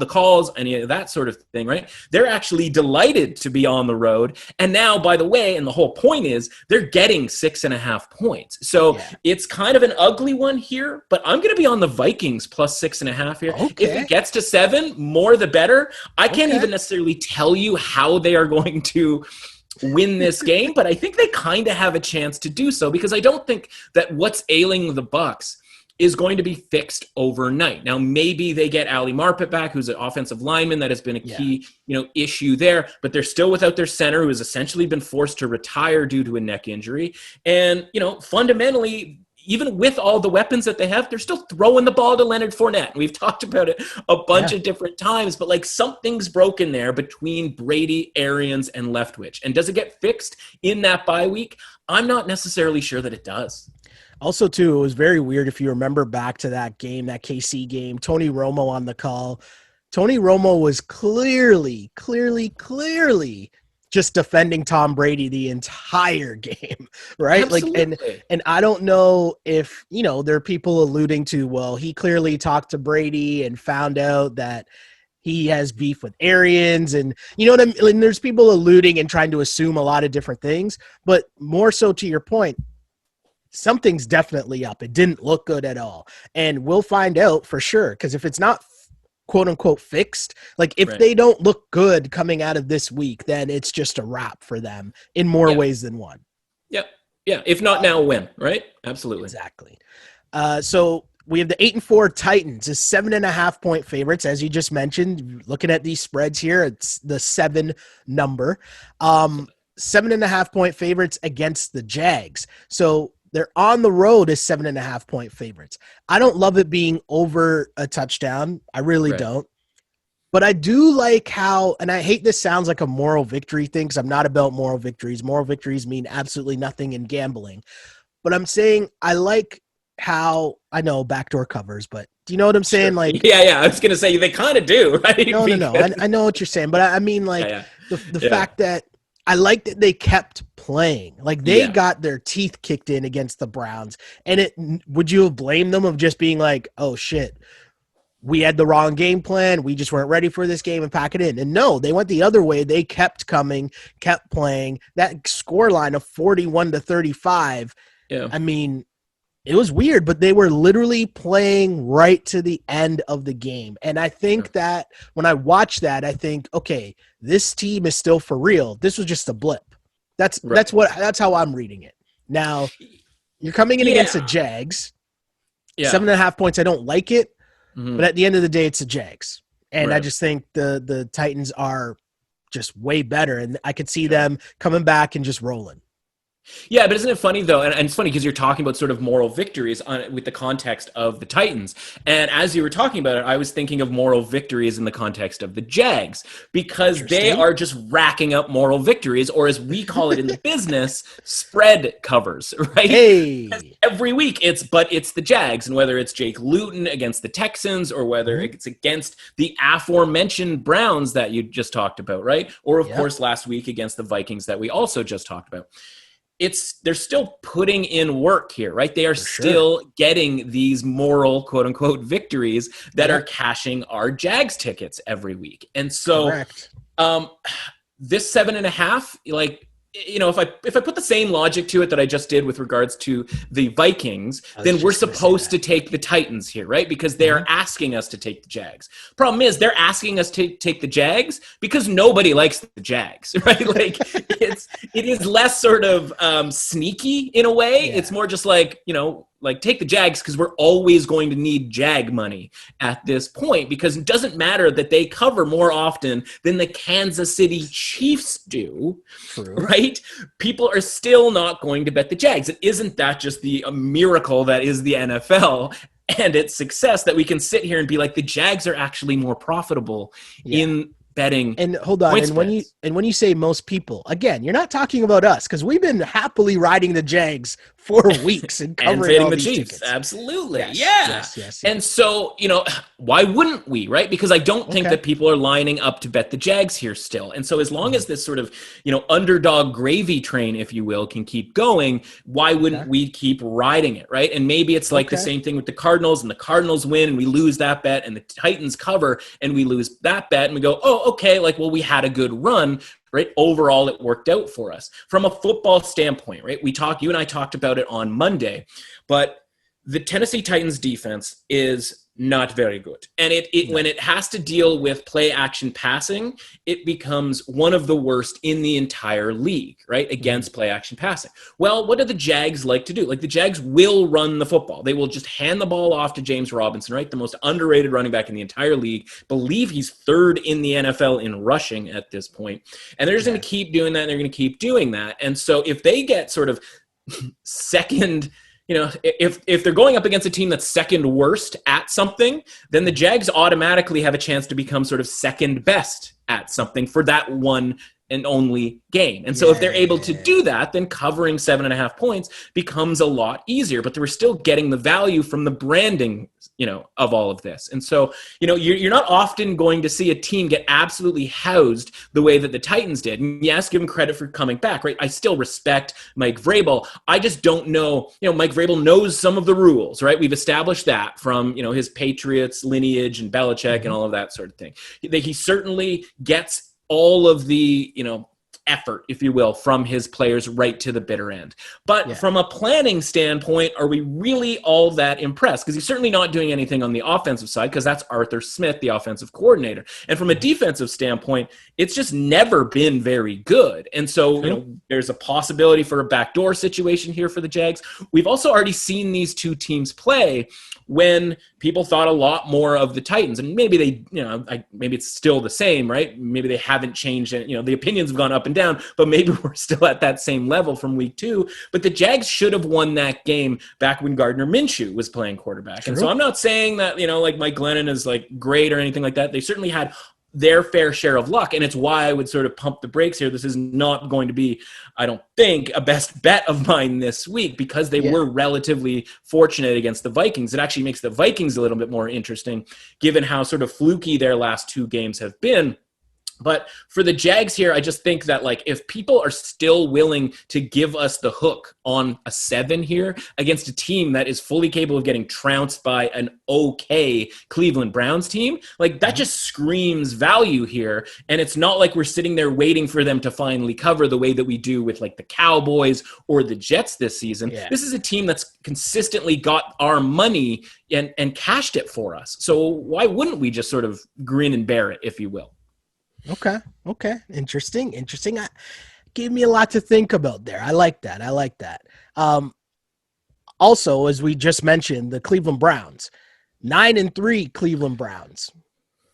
calls, any of that sort of thing, right? They're actually delighted to be on the road. And now, by the way, and the whole point is they're getting 6.5 points. So it's kind of an ugly one here, but I'm going to be on the Vikings plus 6.5 here. Okay. If it gets to 7, more the better. I can't even necessarily tell you how they are going to win this game, but I think they kind of have a chance to do so because I don't think that what's ailing the Bucs is going to be fixed overnight. Now, maybe they get Ali Marpet back, who's an offensive lineman. That has been a key, issue there, but they're still without their center, who has essentially been forced to retire due to a neck injury. And, fundamentally, even with all the weapons that they have, they're still throwing the ball to Leonard Fournette. We've talked about it a bunch of different times, but like something's broken there between Brady, Arians, and Leftwich. And does it get fixed in that bye week? I'm not necessarily sure that it does. Also, too, it was very weird if you remember back to that game, that KC game, Tony Romo on the call. Tony Romo was clearly just defending Tom Brady the entire game, right? Absolutely. And I don't know if, there are people alluding to, well, he clearly talked to Brady and found out that he has beef with Arians, and you know what I mean? And there's people alluding and trying to assume a lot of different things, but more so to your point, something's definitely up. It didn't look good at all. And we'll find out for sure, because if it's not quote unquote fixed, like if they don't look good coming out of this week, then it's just a wrap for them in more ways than one. Yep. Yeah. If not now, when, right? Absolutely. Exactly. So we have the 8-4 Titans as 7.5-point favorites. As you just mentioned, looking at these spreads here, it's the 7 number. 7.5-point favorites against the Jags. So they're on the road as 7.5-point favorites. I don't love it being over a touchdown. I really don't. But I do like how, and I hate this sounds like a moral victory thing because I'm not about moral victories. Moral victories mean absolutely nothing in gambling. But I'm saying I like how, I know backdoor covers, but do you know what I'm saying? Like, yeah. I was going to say they kind of do, right? No. I know what you're saying, but I mean like the fact that I like that they kept playing. Like they got their teeth kicked in against the Browns. And would you have blamed them of just being like, oh shit, we had the wrong game plan. We just weren't ready for this game and pack it in. And no, they went the other way. They kept coming, kept playing. That scoreline of 41-35. Yeah. I mean, it was weird, but they were literally playing right to the end of the game. And I think that when I watch that, I think, okay, this team is still for real. This was just a blip. That's how I'm reading it. Now, you're coming in against the Jags. 7.5 points. I don't like it, but at the end of the day, it's the Jags. And I just think the Titans are just way better. And I could see them coming back and just rolling. Yeah, but isn't it funny, though? And it's funny because you're talking about sort of moral victories with the context of the Titans. And as you were talking about it, I was thinking of moral victories in the context of the Jags because they are just racking up moral victories, or as we call it in the business, spread covers, right? Hey. Every week it's the Jags, and whether it's Jake Luton against the Texans or whether it's against the aforementioned Browns that you just talked about, right? Or, of course, last week against the Vikings that we also just talked about. They're still putting in work here, right? They are still getting these moral, quote unquote, victories that are cashing our Jags tickets every week. And so this 7.5, like, if I put the same logic to it that I just did with regards to the Vikings, then we're supposed to take the Titans here, right? Because they are asking us to take the Jags. Problem is, they're asking us to take the Jags because nobody likes the Jags, right? Like it is less sort of sneaky in a way. It's more just like, like take the Jags because we're always going to need Jag money at this point, because it doesn't matter that they cover more often than the Kansas City Chiefs do, right? People are still not going to bet the Jags. And isn't that just the miracle that is the NFL and its success that we can sit here and be like, the Jags are actually more profitable in betting. And hold on, and when you say most people, again, you're not talking about us because we've been happily riding the Jags for weeks and covering all the these Chiefs. Tickets. Absolutely, Yes. And so, why wouldn't we, right? Because I don't think that people are lining up to bet the Jags here still. And so, as long as this sort of underdog gravy train, if you will, can keep going, why wouldn't we keep riding it, right? And maybe it's like the same thing with the Cardinals, and the Cardinals win and we lose that bet, and the Titans cover and we lose that bet, and we go, oh, okay, like, well, we had a good run, right? Overall, it worked out for us. From a football standpoint, right? You and I talked about it on Monday, but the Tennessee Titans defense is not very good. And when it has to deal with play action passing, it becomes one of the worst in the entire league, right? Against play action passing. Well, what do the Jags like to do? Like, the Jags will run the football. They will just hand the ball off to James Robinson, right? The most underrated running back in the entire league. Believe he's third in the NFL in rushing at this point. And they're just going to keep doing that. And they're going to keep doing that. And so if they get sort of second, if they're going up against a team that's second worst at something, then the Jags automatically have a chance to become sort of second best at something for that one and only game. And so if they're able to do that, then covering 7.5 points becomes a lot easier. But we're still getting the value from the branding of all of this. And so, you're not often going to see a team get absolutely housed the way that the Titans did. And yes, give him credit for coming back, right? I still respect Mike Vrabel. I just don't know, Mike Vrabel knows some of the rules, right? We've established that from, his Patriots lineage and Belichick and all of that sort of thing. He certainly gets all of the, effort, if you will, from his players right to the bitter end. But from a planning standpoint, are we really all that impressed? Because he's certainly not doing anything on the offensive side, because that's Arthur Smith, the offensive coordinator. And from a defensive standpoint, it's just never been very good. And so, there's a possibility for a backdoor situation here for the Jags. We've also already seen these two teams play when people thought a lot more of the Titans, and maybe they, maybe it's still the same, right? Maybe they haven't changed it. The opinions have gone up and down, but maybe we're still at that same level from week 2. But the Jags should have won that game back when Gardner Minshew was playing quarterback. True. And so I'm not saying that, like Mike Glennon is like great or anything like that. They certainly had their fair share of luck, and it's why I would sort of pump the brakes here. This is not going to be, I don't think, a best bet of mine this week, because they were relatively fortunate against the Vikings. It actually makes the Vikings a little bit more interesting, given how sort of fluky their last 2 games have been. But for the Jags here, I just think that, like, if people are still willing to give us the hook on a 7 here against a team that is fully capable of getting trounced by an okay Cleveland Browns team, like, that just screams value here. And it's not like we're sitting there waiting for them to finally cover the way that we do with, like, the Cowboys or the Jets this season. Yeah. This is a team that's consistently got our money and cashed it for us. So why wouldn't we just sort of grin and bear it, if you will? Okay. Interesting. Gave me a lot to think about there. I like that. Also, as we just mentioned, the Cleveland Browns, 9-3 Cleveland Browns.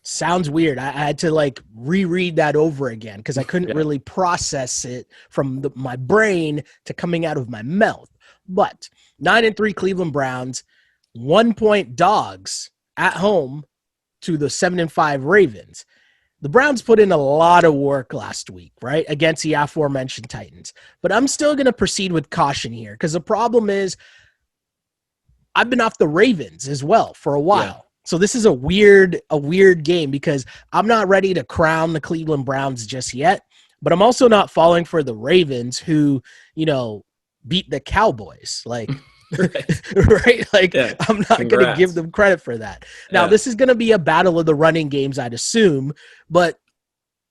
Sounds weird. I had to like reread that over again because I couldn't really process it from my brain to coming out of my mouth. But 9-3 Cleveland Browns, 1-point dogs at home to the 7-5 Ravens. The Browns put in a lot of work last week, right, against the aforementioned Titans. But I'm still going to proceed with caution here because the problem is I've been off the Ravens as well for a while. Yeah. So this is a weird game because I'm not ready to crown the Cleveland Browns just yet. But I'm also not falling for the Ravens who, beat the Cowboys. Like, right? Like, I'm not going to give them credit for that. Now, this is going to be a battle of the running games, I'd assume. But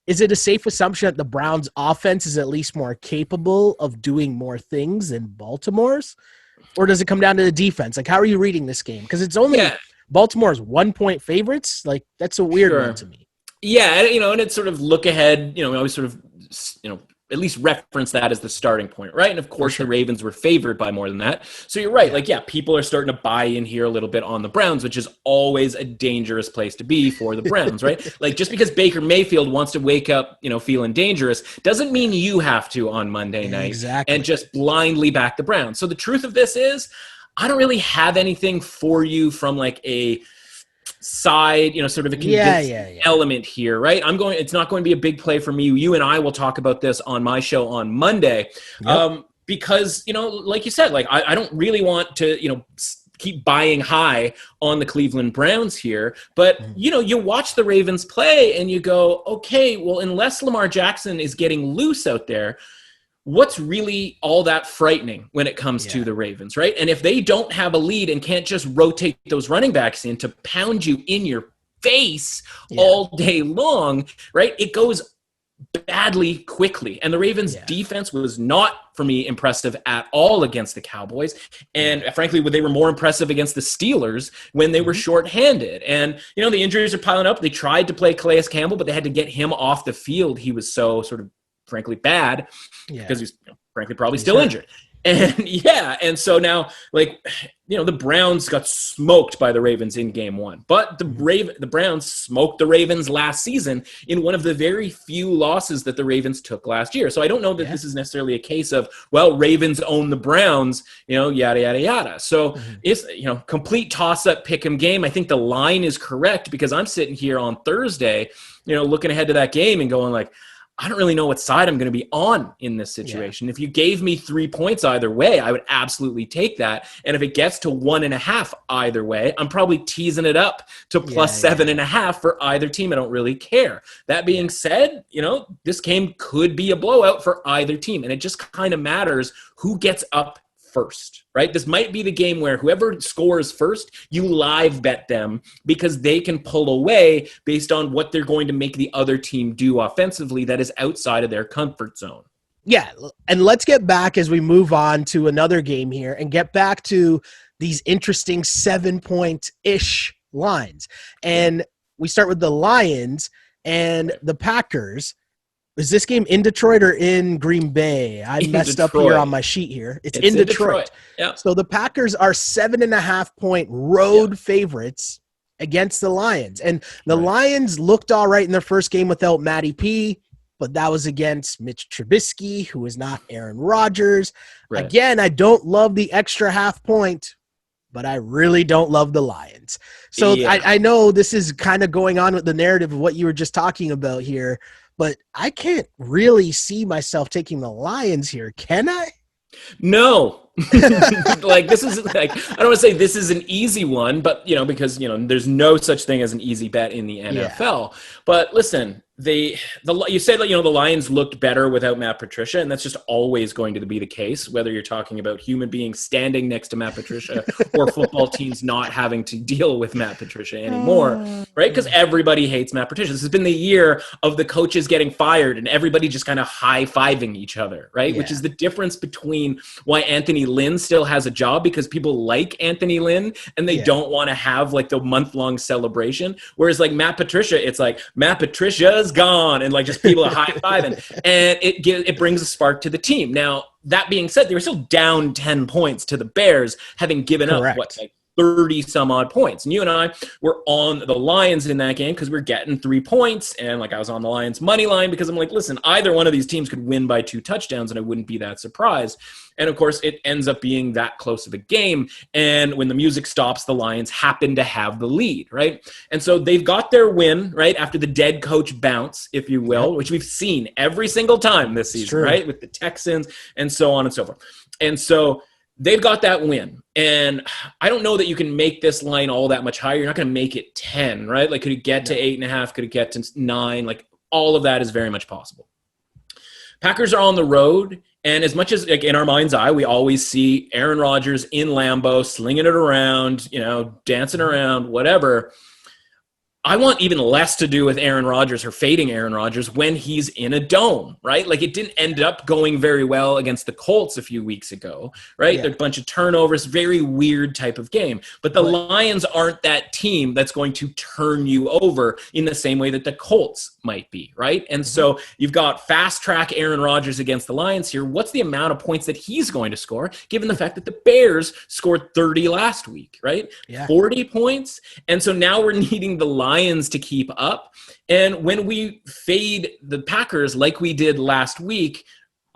is it a safe assumption that the Browns' offense is at least more capable of doing more things than Baltimore's? Or does it come down to the defense? Like, how are you reading this game? Because it's only Baltimore's 1-point favorites. Like, that's a weird one to me. Yeah, and it's sort of look ahead. We always sort of, at least reference that as the starting point, right? And of course, the Ravens were favored by more than that. So you're right. Like, people are starting to buy in here a little bit on the Browns, which is always a dangerous place to be for the Browns, right? Like, just because Baker Mayfield wants to wake up, feeling dangerous doesn't mean you have to on Monday night and just blindly back the Browns. So the truth of this is, I don't really have anything for you from like a side, sort of a convincing element here, right? It's not going to be a big play for me. You and I will talk about this on my show on Monday. Because, like you said, like I don't really want to, keep buying high on the Cleveland Browns here. But, you watch the Ravens play and you go, okay, well, unless Lamar Jackson is getting loose out there, what's really all that frightening when it comes to the Ravens, right? And if they don't have a lead and can't just rotate those running backs in to pound you in your face all day long, right? It goes badly quickly. And the Ravens defense was not, for me, impressive at all against the Cowboys. And frankly, they were more impressive against the Steelers when they were shorthanded. And, the injuries are piling up. They tried to play Calais Campbell, but they had to get him off the field. He was so sort of frankly bad because he's frankly probably still injured. And so now, like, the Browns got smoked by the Ravens in game 1, but the Browns smoked the Ravens last season in one of the very few losses that the Ravens took last year. So I don't know that this is necessarily a case of, well, Ravens own the Browns, yada, yada, yada. So it's, complete toss-up pick'em game. I think the line is correct because I'm sitting here on Thursday, looking ahead to that game and going like, I don't really know what side I'm going to be on in this situation. If you gave me 3 points either way, I would absolutely take that. And if it gets to 1.5 either way, I'm probably teasing it up to plus 7.5 for either team. I don't really care. That being said, this game could be a blowout for either team. And it just kind of matters who gets up first, right? This might be the game where whoever scores first, you live bet them because they can pull away based on what they're going to make the other team do offensively that is outside of their comfort zone. Yeah, and let's get back as we move on to another game here and get back to these interesting 7-point-ish lines. And we start with the Lions and the Packers. Is this game in Detroit or in Green Bay? I messed up here on my sheet here. It's in Detroit. Yeah. So the Packers are 7.5-point road favorites against the Lions. And the Lions looked all right in their first game without Matty P, but that was against Mitch Trubisky, who is not Aaron Rodgers. Right. Again, I don't love the extra half point, but I really don't love the Lions. So I know this is kind of going on with the narrative of what you were just talking about here, but I can't really see myself taking the Lions here. Can I? No. This is I don't want to say this is an easy one, but because there's no such thing as an easy bet in the NFL. But listen, you said the Lions looked better without Matt Patricia, and that's just always going to be the case, whether you're talking about human beings standing next to Matt Patricia or football teams not having to deal with Matt Patricia anymore, right? Because everybody hates Matt Patricia. This has been the year of the coaches getting fired and everybody just kind of high-fiving each other, right? Yeah. Which is the difference between why Anthony Lynn still has a job, because people like Anthony Lynn and they don't want to have the month-long celebration. Whereas Matt Patricia, it's Matt Patricia's gone, and just people are high-fiving, and it brings a spark to the team. Now, that being said, they were still down 10 points to the Bears, having given up 30 some odd points. And you and I were on the Lions in that game because we're getting 3 points. And I was on the Lions money line because I'm listen, either one of these teams could win by 2 touchdowns and I wouldn't be that surprised. And of course, it ends up being that close of a game. And when the music stops, the Lions happen to have the lead, right? And so they've got their win, right, after the dead coach bounce, if you will, which we've seen every single time this season, right, with the Texans and so on and so forth. And so they've got that win. And I don't know that you can make this line all that much higher. You're not going to make it 10, right? Could it get to 8.5? Could it get to 9? All of that is very much possible. Packers are on the road. And as much as in our mind's eye, we always see Aaron Rodgers in Lambeau slinging it around, dancing around, whatever. I want even less to do with Aaron Rodgers or fading Aaron Rodgers when he's in a dome, right? It didn't end up going very well against the Colts a few weeks ago, right? Yeah. A bunch of turnovers, very weird type of game. But the Lions aren't that team that's going to turn you over in the same way that the Colts might be, right? And so you've got fast track Aaron Rodgers against the Lions here. What's the amount of points that he's going to score, given the fact that the Bears scored 30 last week, right? Yeah. 40 points. And so now we're needing the Lions to keep up. And when we fade the Packers like we did last week,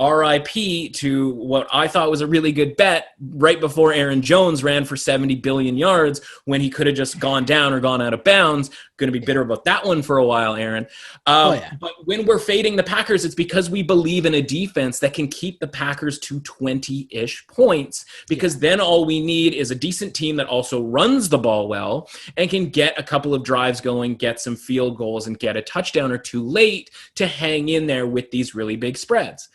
RIP to what I thought was a really good bet right before Aaron Jones ran for 70 billion yards when he could have just gone down or gone out of bounds. Going to be bitter about that one for a while, Aaron. But when we're fading the Packers, it's because we believe in a defense that can keep the Packers to 20-ish points, because then all we need is a decent team that also runs the ball well and can get a couple of drives going, get some field goals, and get a touchdown or two late to hang in there with these really big spreads.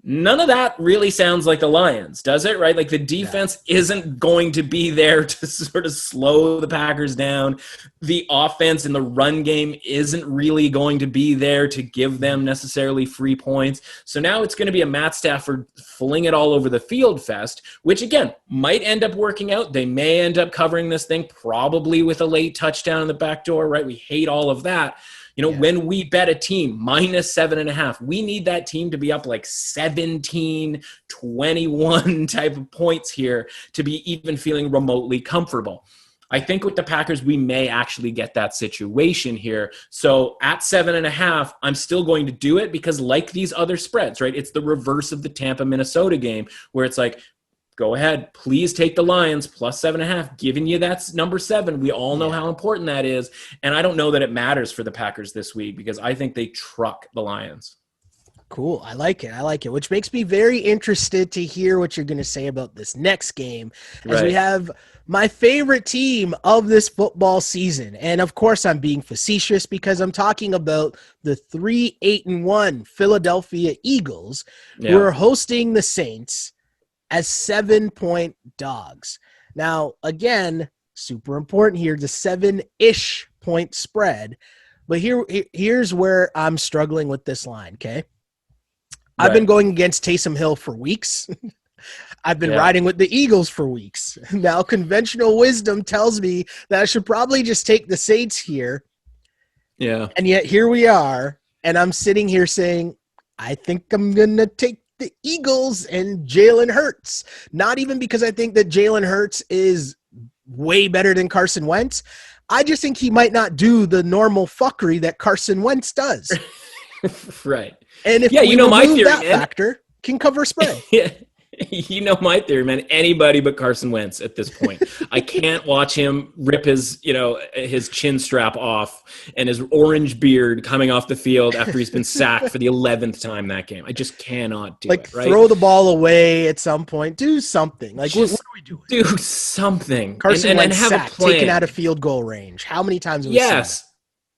None of that really sounds like the Lions, does it? Right? The defense isn't going to be there to sort of slow the Packers down. The offense in the run game isn't really going to be there to give them necessarily free points. So now it's going to be a Matt Stafford fling it all over the field fest, which again might end up working out. They may end up covering this thing probably with a late touchdown in the back door, right? We hate all of that. When we bet a team minus 7.5, we need that team to be up 17, 21 type of points here to be even feeling remotely comfortable. I think with the Packers, we may actually get that situation here. So at 7.5, I'm still going to do it because like these other spreads, right? It's the reverse of the Tampa-Minnesota game where it's go ahead, please take the Lions plus 7.5, giving you that number 7. We all know how important that is. And I don't know that it matters for the Packers this week because I think they truck the Lions. Cool. I like it, which makes me very interested to hear what you're going to say about this next game as we have my favorite team of this football season. And of course, I'm being facetious because I'm talking about the 3-8-1 Philadelphia Eagles who are hosting the Saints as 7-point dogs. Now, again, super important here, the 7-ish point spread. But here's where I'm struggling with this line, okay? I've been going against Taysom Hill for weeks. I've been riding with the Eagles for weeks. Now, conventional wisdom tells me that I should probably just take the Saints here. Yeah. And yet here we are, and I'm sitting here saying, I think I'm going to take the Eagles and Jalen Hurts. Not even because I think that Jalen Hurts is way better than Carson Wentz. I just think he might not do the normal fuckery that Carson Wentz does. Right. And if we my theory, that factor, can cover spread. You know my theory, man. Anybody but Carson Wentz at this point. I can't watch him rip his chin strap off and his orange beard coming off the field after he's been sacked for the 11th time that game. I just cannot do it. Right? Throw the ball away at some point. Do something. Like, what are we doing? Do something. Carson Wentz have sacked, a plan. taken out of field goal range. How many times have we seen that?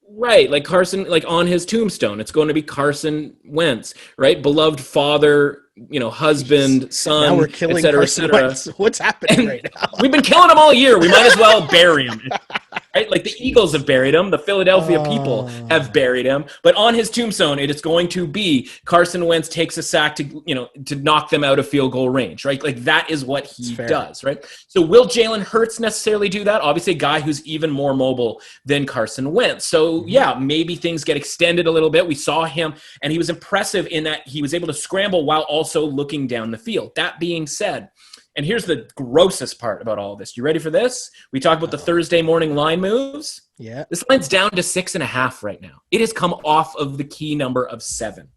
Right, like Carson, like on his tombstone, it's going to be Carson Wentz, right? Beloved father, husband, son, now we're killing Carson Wentz. What's happening right now? We've been killing him all year. We might as well bury him. Right? Like the Eagles have buried him. The Philadelphia people have buried him. But on his tombstone, it is going to be Carson Wentz takes a sack to knock them out of field goal range, right? Like that is what he does, right? So will Jalen Hurts necessarily do that? Obviously a guy who's even more mobile than Carson Wentz. So maybe things get extended a little bit. We saw him and he was impressive in that he was able to scramble while also looking down the field. That being said, and here's the grossest part about all of this. You ready for this? We talked about the Thursday morning line moves. Yeah. This line's down to 6.5 right now. It has come off of the key number of 7.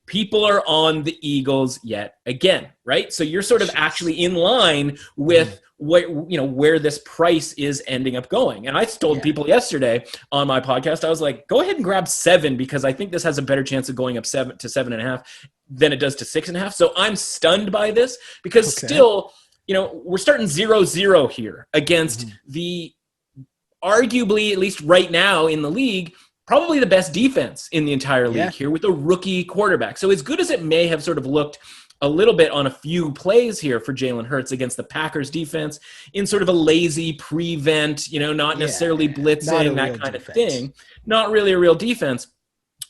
People are on the Eagles yet again, right? So you're sort of actually in line with where this price is ending up going. And I told people yesterday on my podcast, I was like, go ahead and grab 7 because I think this has a better chance of going up 7 to 7.5 than it does to 6.5. So I'm stunned by this because still, we're starting 0-0 here against the arguably, at least right now in the league, probably the best defense in the entire league here with a rookie quarterback. So as good as it may have sort of looked a little bit on a few plays here for Jalen Hurts against the Packers defense in sort of a lazy prevent, not necessarily blitzing, that kind of thing. Not really a real defense.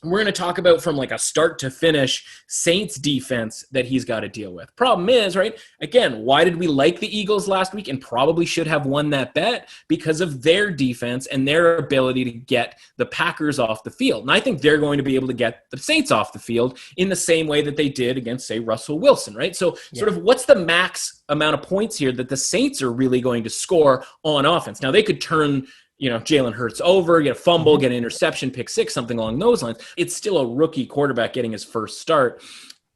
We're going to talk about from like a start to finish Saints defense that he's got to deal with. Problem is, right, again, why did we like the Eagles last week and probably should have won that bet? Because of their defense and their ability to get the Packers off the field. And I think they're going to be able to get the Saints off the field in the same way that they did against, say, Russell Wilson, right? So sort of what's the max amount of points here that the Saints are really going to score on offense? Now, they could turn Jalen Hurts over, get a fumble, get an interception, pick 6, something along those lines. It's still a rookie quarterback getting his first start.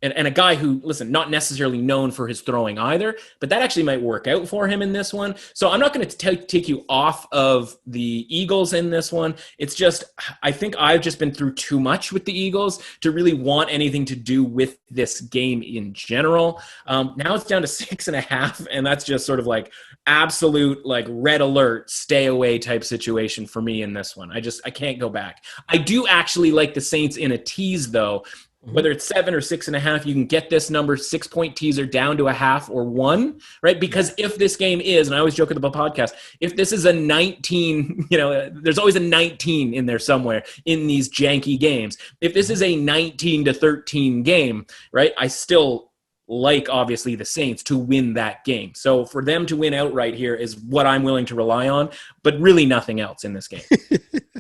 And a guy who, listen, not necessarily known for his throwing either, but that actually might work out for him in this one. So I'm not going to take you off of the Eagles in this one. It's just, I think I've just been through too much with the Eagles to really want anything to do with this game in general. Now it's down to 6.5, and that's just sort of like absolute like red alert, stay away type situation for me in this one. I can't go back. I do actually like the Saints in a tease though. Whether it's 7 or 6.5, you can get this number 6-point teaser down to a half or 1, right? Because if this game is, and I always joke at the podcast, if this is a 19, there's always a 19 in there somewhere in these janky games. If this is a 19-13 game, right? I still like obviously the Saints to win that game. So for them to win outright here is what I'm willing to rely on, but really nothing else in this game.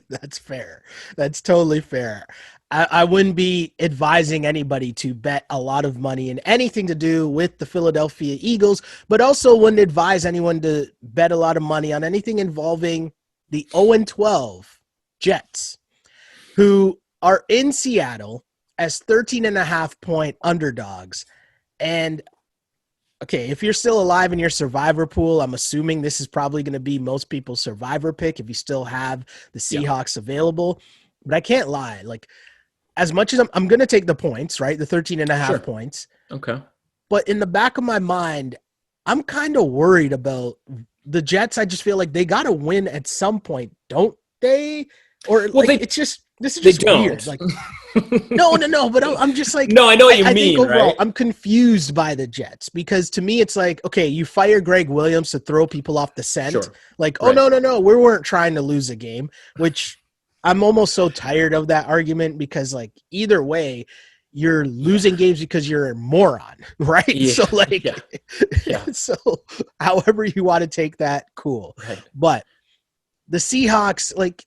That's fair. That's totally fair. I wouldn't be advising anybody to bet a lot of money in anything to do with the Philadelphia Eagles, but also wouldn't advise anyone to bet a lot of money on anything involving the 0-12 Jets, who are in Seattle as 13.5-point underdogs. And okay, if you're still alive in your survivor pool, I'm assuming this is probably going to be most people's survivor pick if you still have the Seahawks available. But I can't lie. Like, as much as I'm going to take the points, right? The 13 and a half points. Okay. But in the back of my mind, I'm kind of worried about the Jets. I just feel like they got to win at some point, don't they? Or this is just weird. Like, no. But I'm just like, no, I know what you mean. Think overall, right? I'm confused by the Jets because to me, it's like, okay, you fire Greg Williams to throw people off the scent. Sure. Like, oh, no, we weren't trying to lose a game, which I'm almost so tired of that argument because like either way, you're losing games because you're a moron, right? Yeah. So like, so however you want to take that, cool. Right. But the Seahawks, like,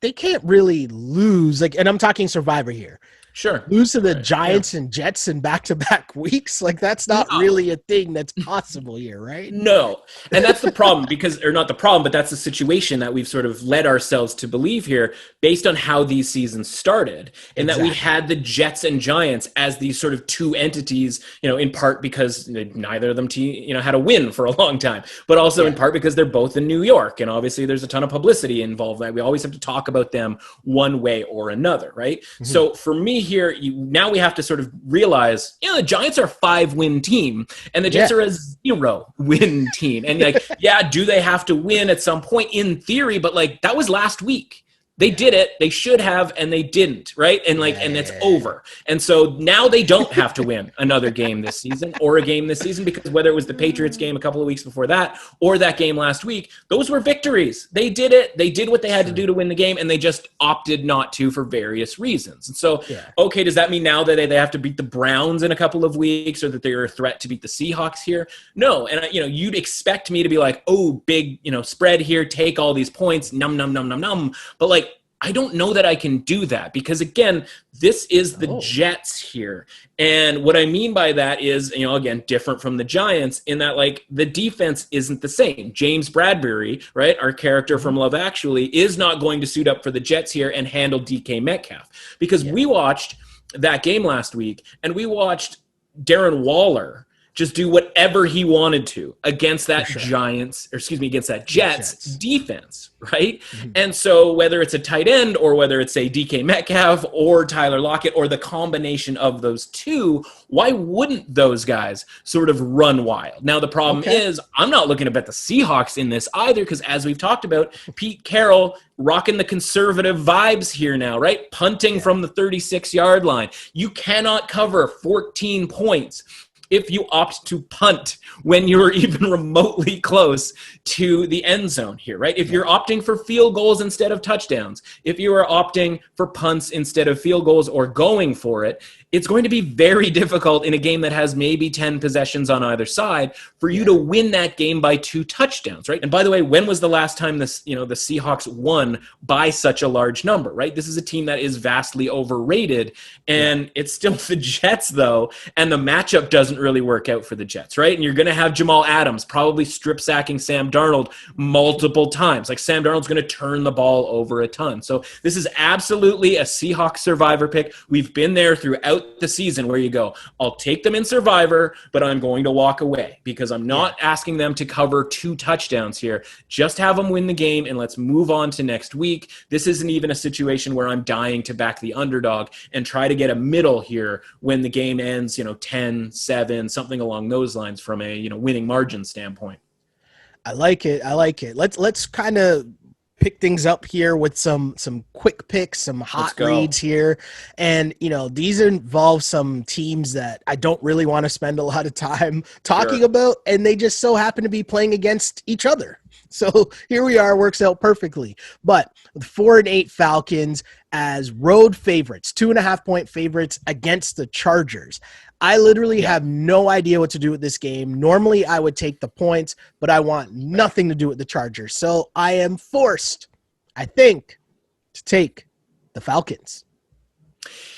they can't really lose. Like, and I'm talking Survivor here. Sure. Lose to the Giants and Jets in back-to-back weeks. Like, that's not really a thing that's possible here, right? No. And that's the problem not the problem, but that's the situation that we've sort of led ourselves to believe here based on how these seasons started. And that we had the Jets and Giants as these sort of two entities, in part because neither of them, had a win for a long time, but also in part because they're both in New York. And obviously there's a ton of publicity involved. Right? We always have to talk about them one way or another, right? Mm-hmm. So for me, here now we have to sort of realize the Giants are a 5-win team and the Jets are a 0-win team, and do they have to win at some point in theory, but like that was last week. They did it. They should have, and they didn't, right? And and it's over. And so now they don't have to win another game this season or a game this season because whether it was the Patriots game a couple of weeks before that or that game last week, those were victories. They did it. They did what they had to do to win the game, and they just opted not to for various reasons. And so, okay, does that mean now that they have to beat the Browns in a couple of weeks or that they're a threat to beat the Seahawks here? No. And, you'd expect me to be like, oh, big, spread here, take all these points, num. But like, I don't know that I can do that because, again, this is the Jets here. And what I mean by that is, again, different from the Giants in that, like, the defense isn't the same. James Bradbury, right, our character from Love Actually, is not going to suit up for the Jets here and handle DK Metcalf because we watched that game last week and we watched Darren Waller just do whatever he wanted to against that against that Jets defense, right? Mm-hmm. And so whether it's a tight end or whether it's a DK Metcalf or Tyler Lockett or the combination of those two, why wouldn't those guys sort of run wild? Now, the problem is I'm not looking to bet the Seahawks in this either because as we've talked about, Pete Carroll rocking the conservative vibes here now, right? Punting from the 36-yard line. You cannot cover 14 points if you opt to punt when you're even remotely close to the end zone here, right? If you're opting for field goals instead of touchdowns, if you are opting for punts instead of field goals or going for it, it's going to be very difficult in a game that has maybe 10 possessions on either side for you to win that game by 2 touchdowns, right? And by the way, when was the last time the Seahawks won by such a large number, right? This is a team that is vastly overrated, and it's still the Jets, though, and the matchup doesn't really work out for the Jets, right? And you're going to have Jamal Adams probably strip sacking Sam Darnold multiple times. Like, Sam Darnold's going to turn the ball over a ton. So this is absolutely a Seahawks survivor pick. We've been there throughout the season where you go, I'll take them in Survivor, but I'm going to walk away because I'm not asking them to cover 2 touchdowns here. Just have them win the game and let's move on to next week. This isn't even a situation where I'm dying to back the underdog and try to get a middle here when the game ends, 10-7, something along those lines from a, winning margin standpoint. I like it. Let's kind of pick things up here with some quick picks, some hot reads here. And, these involve some teams that I don't really want to spend a lot of time talking about, and they just so happen to be playing against each other. So here we are, works out perfectly. But the 4-8 Falcons as road favorites, 2.5-point favorites against the Chargers. I literally have no idea what to do with this game. Normally, I would take the points, but I want nothing to do with the Chargers. So I am forced, I think, to take the Falcons.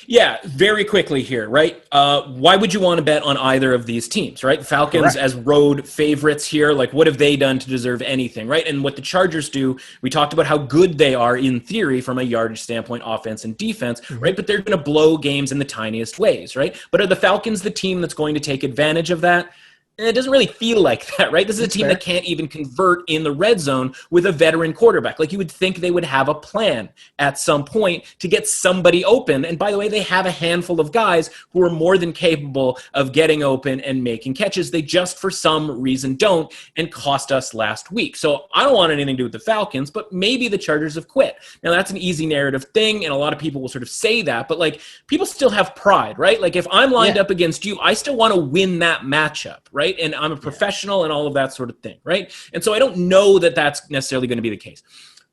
Yeah, very quickly here, right? Why would you want to bet on either of these teams, right? Falcons as road favorites here, like what have they done to deserve anything, right? And what the Chargers do, we talked about how good they are in theory from a yardage standpoint, offense and defense, right? But they're going to blow games in the tiniest ways, right? But are the Falcons the team that's going to take advantage of that? And it doesn't really feel like that, right? This is a team that can't even convert in the red zone with a veteran quarterback. Like, you would think they would have a plan at some point to get somebody open. And by the way, they have a handful of guys who are more than capable of getting open and making catches. They just, for some reason, don't, and cost us last week. So I don't want anything to do with the Falcons, but maybe the Chargers have quit. Now, that's an easy narrative thing, and a lot of people will sort of say that, but like, people still have pride, right? Like, if I'm lined up against you, I still want to win that matchup, right? And I'm a professional and all of that sort of thing, right? And so I don't know that that's necessarily going to be the case.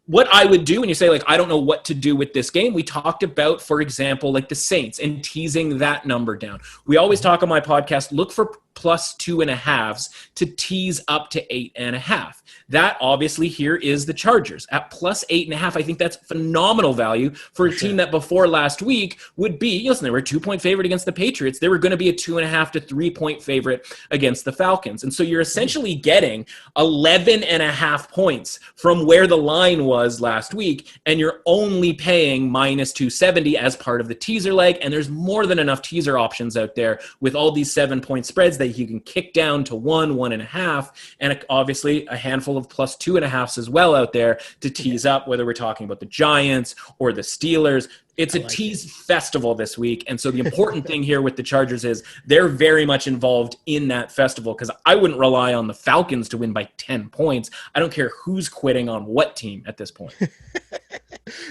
What I would do when you say, like, I don't know what to do with this game, we talked about, for example, like the Saints and teasing that number down. We always talk on my podcast, look for plus 2.5s to tease up to 8.5. That obviously here is the Chargers at plus 8.5. I think that's phenomenal value for a team that before last week would be, listen, they were a 2-point favorite against the Patriots. They were going to be a 2.5 to 3-point favorite against the Falcons. And so you're essentially getting 11.5 points from where the line was last week, and you're only paying minus 270 as part of the teaser leg. And there's more than enough teaser options out there with all these 7-point spreads that you can kick down to 1.5, and obviously a handful of plus 2.5s as well out there to tease up, whether we're talking about the Giants or the Steelers. It's a tease festival this week. And so the important thing here with the Chargers is they're very much involved in that festival, because I wouldn't rely on the Falcons to win by 10 points. I don't care who's quitting on what team at this point.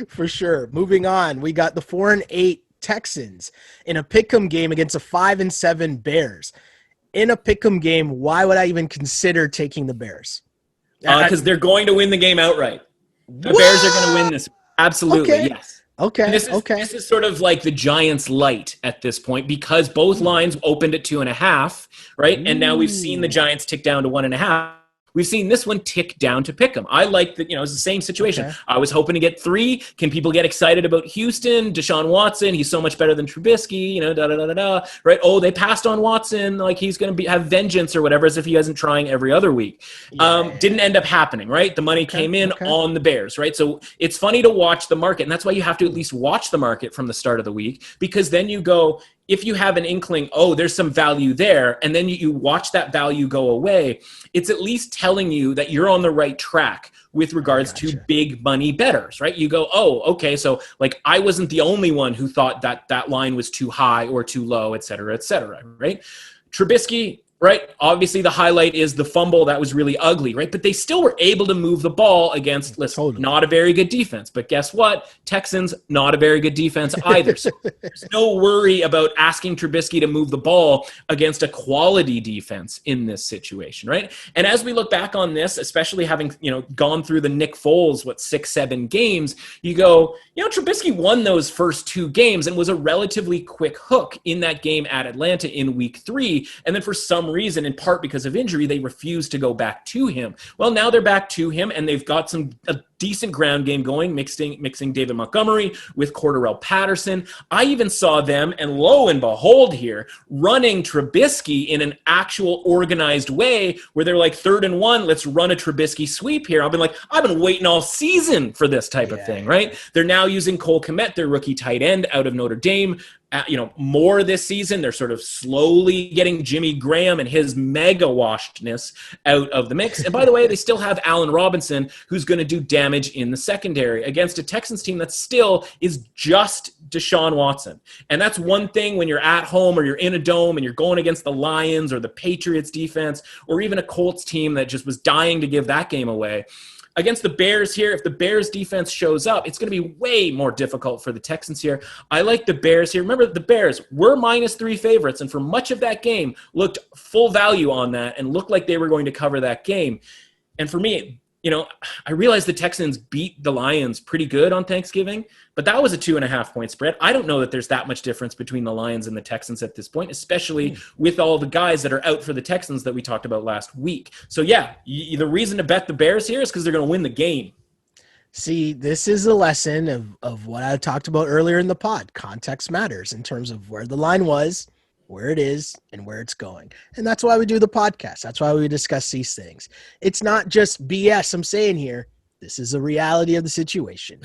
For sure. Moving on, we got the 4-8 Texans in a pick'em game against a 5-7 Bears. In a pick'em game, why would I even consider taking the Bears? Because they're going to win the game outright. The Bears are going to win this. Absolutely, yes. Okay. This is sort of like the Giants light at this point, because both lines opened at 2.5, right? And now we've seen the Giants tick down to 1.5. We've seen this one tick down to pick 'em. I like that, it's the same situation. Okay. I was hoping to get 3. Can people get excited about Houston? Deshaun Watson, he's so much better than Trubisky, right? Oh, they passed on Watson, like he's going to have vengeance or whatever, as if he isn't trying every other week. Didn't end up happening, right? The money came in on the Bears, right? So it's funny to watch the market, and that's why you have to at least watch the market from the start of the week, because then you go, if you have an inkling, there's some value there, and then you watch that value go away, it's at least telling you that you're on the right track with regards to big money bettors, right? You go, okay, so like I wasn't the only one who thought that line was too high or too low, et cetera, right? Trubisky, right? Obviously, the highlight is the fumble. That was really ugly, right? But they still were able to move the ball against, not a very good defense. But guess what? Texans, not a very good defense either. So there's no worry about asking Trubisky to move the ball against a quality defense in this situation, right? And as we look back on this, especially having, gone through the Nick Foles, 6-7 games, you go, Trubisky won those first 2 games and was a relatively quick hook in that game at Atlanta in week 3. And then for some reason, in part because of injury, they refused to go back to him. Well, now they're back to him, and they've got a decent ground game going, mixing David Montgomery with Cordarrelle Patterson. I even saw them, and lo and behold here, running Trubisky in an actual organized way where they're like 3rd and 1, let's run a Trubisky sweep here. I've been waiting all season for this type of thing, right? They're now using Cole Kmet, their rookie tight end out of Notre Dame, more this season. They're sort of slowly getting Jimmy Graham and his mega washedness out of the mix. And by the way, they still have Allen Robinson, who's going to do damage in the secondary against a Texans team that still is just Deshaun Watson. And that's one thing when you're at home or you're in a dome and you're going against the Lions or the Patriots defense, or even a Colts team that just was dying to give that game away. Against the Bears here, if the Bears defense shows up, it's going to be way more difficult for the Texans here. I like the Bears here. Remember, the Bears were -3 favorites, and for much of that game, looked full value on that and looked like they were going to cover that game. And for me, I realized the Texans beat the Lions pretty good on Thanksgiving, but that was a 2.5-point spread. I don't know that there's that much difference between the Lions and the Texans at this point, especially with all the guys that are out for the Texans that we talked about last week. So yeah, the reason to bet the Bears here is because they're going to win the game. See, this is a lesson of what I talked about earlier in the pod. Context matters in terms of where the line was, where it is, and where it's going. And that's why we do the podcast. That's why we discuss these things. It's not just BS I'm saying here. This is a reality of the situation.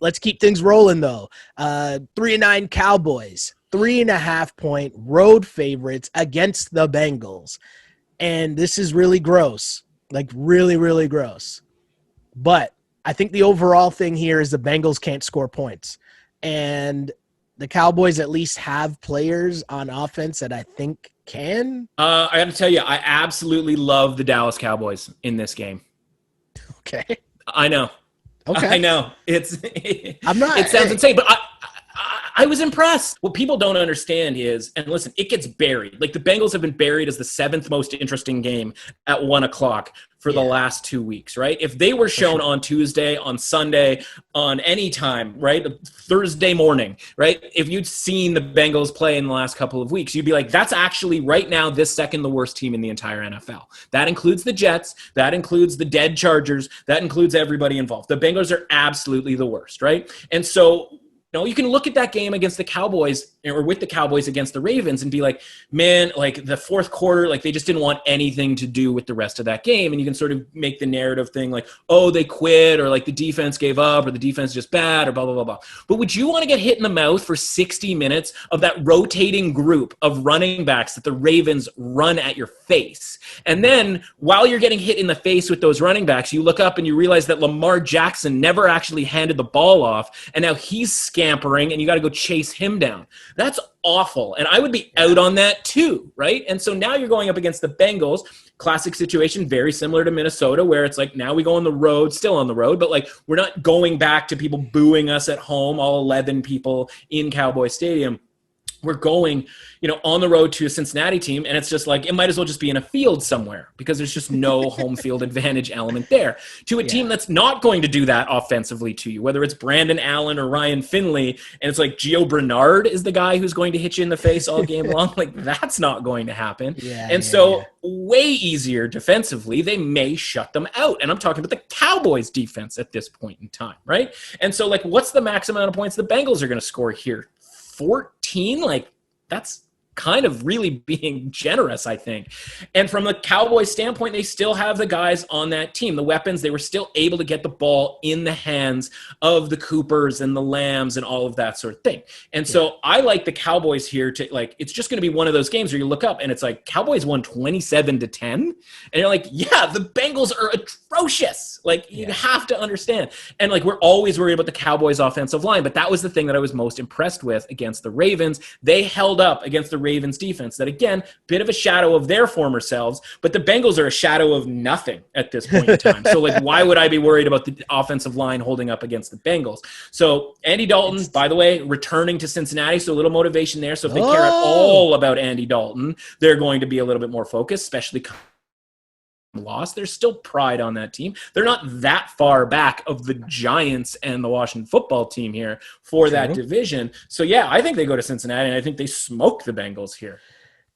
Let's keep things rolling, though. 3-9 Cowboys, 3.5-point road favorites against the Bengals. And this is really gross, like really, really gross. But I think the overall thing here is the Bengals can't score points. And the Cowboys at least have players on offense that I think can. I got to tell you, I absolutely love the Dallas Cowboys in this game. Okay. I know. Okay. I know. It sounds hey. insane, but I was impressed. What people don't understand is, and listen, it gets buried. Like the Bengals have been buried as the 7th most interesting game at 1:00 for the last 2 weeks, right? If they were shown on Tuesday, on Sunday, on any time, right? Thursday morning, right? If you'd seen the Bengals play in the last couple of weeks, you'd be like, that's actually right now this second the worst team in the entire NFL. That includes the Jets. That includes the dead Chargers. That includes everybody involved. The Bengals are absolutely the worst, right? And so, you can look at that game against the Cowboys or with the Cowboys against the Ravens and be like, man, like the fourth quarter, like they just didn't want anything to do with the rest of that game. And you can sort of make the narrative thing like, oh, they quit, or like the defense gave up, or the defense is just bad, or blah, blah, blah, blah. But would you want to get hit in the mouth for 60 minutes of that rotating group of running backs that the Ravens run at your face? And then while you're getting hit in the face with those running backs, you look up and you realize that Lamar Jackson never actually handed the ball off, and now he's scampering and you got to go chase him down. That's awful. And I would be out on that too, right? And so now you're going up against the Bengals. Classic situation, very similar to Minnesota, where it's like now we go on the road, still on the road, but like we're not going back to people booing us at home, all 11 people in Cowboy Stadium. We're going, on the road to a Cincinnati team, and it's just like it might as well just be in a field somewhere because there's just no home field advantage element there. To a team that's not going to do that offensively to you, whether it's Brandon Allen or Ryan Finley, and it's like Gio Bernard is the guy who's going to hit you in the face all game long. Like that's not going to happen. Way easier defensively, they may shut them out. And I'm talking about the Cowboys defense at this point in time, right? And so like what's the max amount of points the Bengals are going to score here? 14? Like that's kind of really being generous, I think. And from the Cowboys standpoint, they still have the guys on that team, the weapons. They were still able to get the ball in the hands of the Coopers and the Lambs and all of that sort of thing. And so I like the Cowboys here to like, it's just going to be one of those games where you look up and it's like Cowboys won 27-10. And you're like, yeah, the Bengals are atrocious. Like you have to understand. And like, we're always worried about the Cowboys offensive line, but that was the thing that I was most impressed with against the Ravens. They held up against the Ravens defense that, again, bit of a shadow of their former selves, but the Bengals are a shadow of nothing at this point in time. So like, why would I be worried about the offensive line holding up against the Bengals? So Andy Dalton, by the way, returning to Cincinnati. So a little motivation there. So if they care at all about Andy Dalton, they're going to be a little bit more focused, especially loss. There's still pride on that team. They're not that far back of the Giants and the Washington football team here for that division. So yeah, I think they go to Cincinnati and I think they smoke the Bengals here.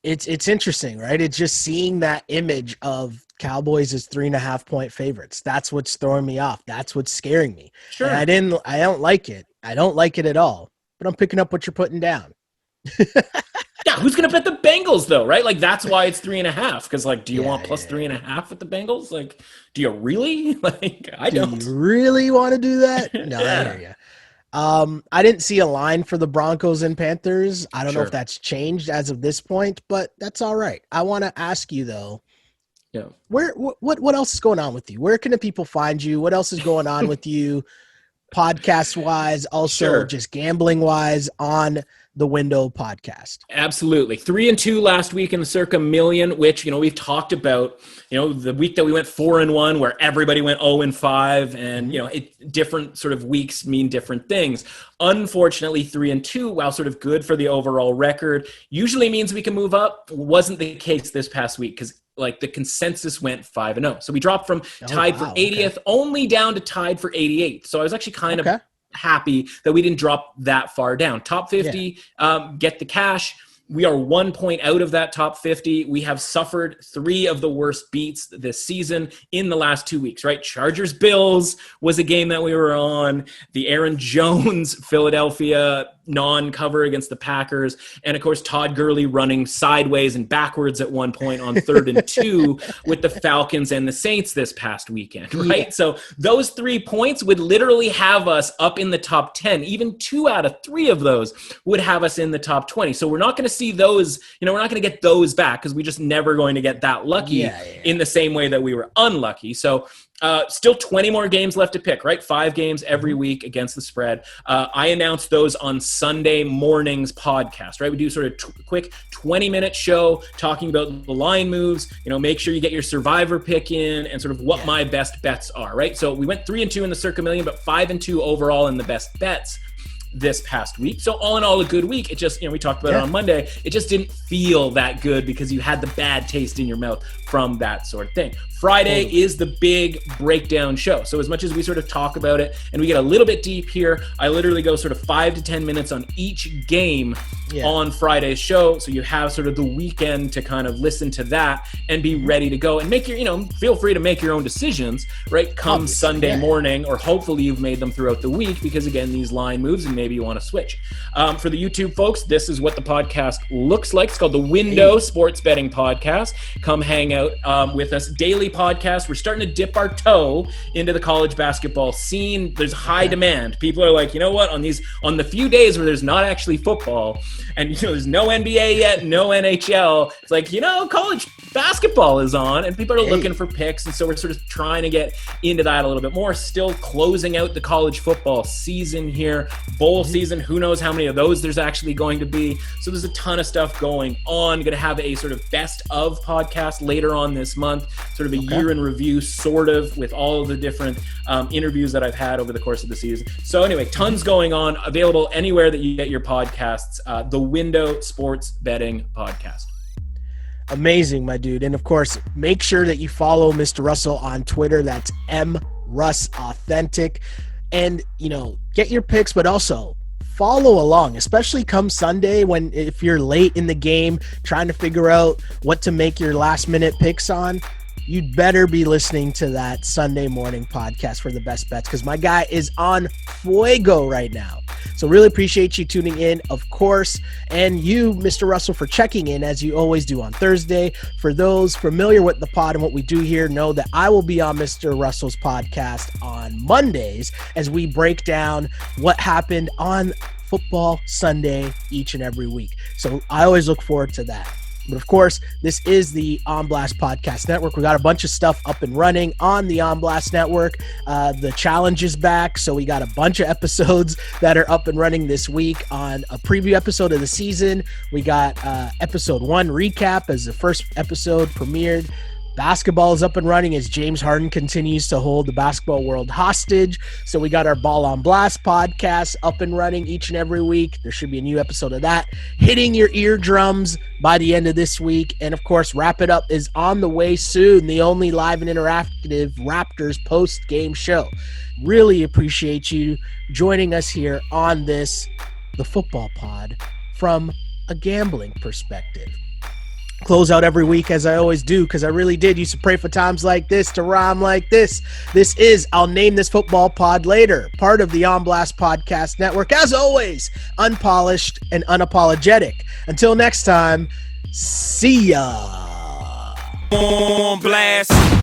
It's interesting, right? It's just seeing that image of Cowboys as 3.5-point favorites. That's what's throwing me off. That's what's scaring me. Sure. And I don't like it. I don't like it at all, but I'm picking up what you're putting down. Yeah, who's going to bet the Bengals, though, right? Like, that's why it's 3.5. Because, like, do you want plus 3.5 with the Bengals? Like, do you really? Like, I don't. Do you really want to do that? No, I hear you. I didn't see a line for the Broncos and Panthers. I don't know if that's changed as of this point, but that's all right. I want to ask you, though, what else is going on with you? Where can the people find you? What else is going on with you podcast-wise, also just gambling-wise on the Window podcast? Absolutely. 3-2 last week in the Circa Million, which, we've talked about, the week that we went 4-1 where everybody went 0-5 and, different sort of weeks mean different things. Unfortunately, 3-2, while sort of good for the overall record, usually means we can move up. Wasn't the case this past week because like the consensus went 5-0. So we dropped from tied for 80th only down to tied for 88th. So I was actually kind of happy that we didn't drop that far down. Top 50, get the cash. We are 1 point out of that top 50. We have suffered 3 of the worst beats this season in the last 2 weeks, right? Chargers Bills was a game that we were on. The Aaron Jones Philadelphia non-cover against the Packers. And of course, Todd Gurley running sideways and backwards at one point on 3rd and 2 with the Falcons and the Saints this past weekend, right? Yeah. So those 3 points would literally have us up in the top 10. Even 2 out of 3 of those would have us in the top 20. So we're not going to see those, we're not going to get those back because we just never going to get that lucky in the same way that we were unlucky. So still 20 more games left to pick, right? 5 games every week against the spread. I announced those on Sunday morning's podcast, right? We do sort of quick 20-minute show talking about the line moves, make sure you get your survivor pick in and sort of what my best bets are, right? So we went 3-2 in the Circa Million, but 5-2 overall in the best bets this past week. So all in all, a good week. It just, we talked about it on Monday. It just didn't feel that good because you had the bad taste in your mouth from that sort of thing. Friday is the big breakdown show. So as much as we sort of talk about it and we get a little bit deep here, I literally go sort of 5 to 10 minutes on each game on Friday's show. So you have sort of the weekend to kind of listen to that and be ready to go and make your, feel free to make your own decisions, right? Come Sunday morning, or hopefully you've made them throughout the week because again, these line moves and maybe you want to switch. For the YouTube folks, this is what the podcast looks like. It's called the Window Sports Betting Podcast. Come hang out with us. Daily podcast. We're starting to dip our toe into the college basketball scene. There's high demand. People are like, you know what? On the few days where there's not actually football and there's no NBA yet, no NHL, it's like, college basketball is on and people are looking for picks. And so we're sort of trying to get into that a little bit more. Still closing out the college football season here. Bowl season. Who knows how many of those there's actually going to be. So there's a ton of stuff going on. Going to have a sort of best of podcast later on this month, sort of a year in review, sort of, with all of the different interviews that I've had over the course of the season. So anyway, tons going on, available anywhere that you get your podcasts. The Window Sports Betting Podcast. Amazing, my dude. And of course, make sure that you follow Mr. Russell on Twitter. That's MRussAuthentic. And, get your picks, but also follow along, especially come Sunday if you're late in the game trying to figure out what to make your last minute picks on. You'd better be listening to that Sunday morning podcast for the best bets because my guy is on fuego right now. So really appreciate you tuning in, of course, and you, Mr. Russell, for checking in as you always do on Thursday. For those familiar with the pod and what we do here, know that I will be on Mr. Russell's podcast on Mondays as we break down what happened on Football Sunday each and every week. So I always look forward to that. But of course, this is the On Blast Podcast Network. We got a bunch of stuff up and running on the On Blast Network. The challenge is back, so we got a bunch of episodes that are up and running this week. On a preview episode of the season, we got episode 1 recap as the first episode premiered. Basketball is up and running as James Harden continues to hold the basketball world hostage. So we got our Ball on Blast podcast up and running each and every week. There should be a new episode of that hitting your eardrums by the end of this week. And of course, Wrap It Up is on the way soon. The only live and interactive Raptors post-game show. Really appreciate you joining us here on this, the football pod, from a gambling perspective. Close out every week as I always do because I really did used to pray for times like this to rhyme like this. This is I'll Name This Football Pod Later, part of the On Blast Podcast Network. As always, unpolished and unapologetic. Until next time, see ya. On Blast.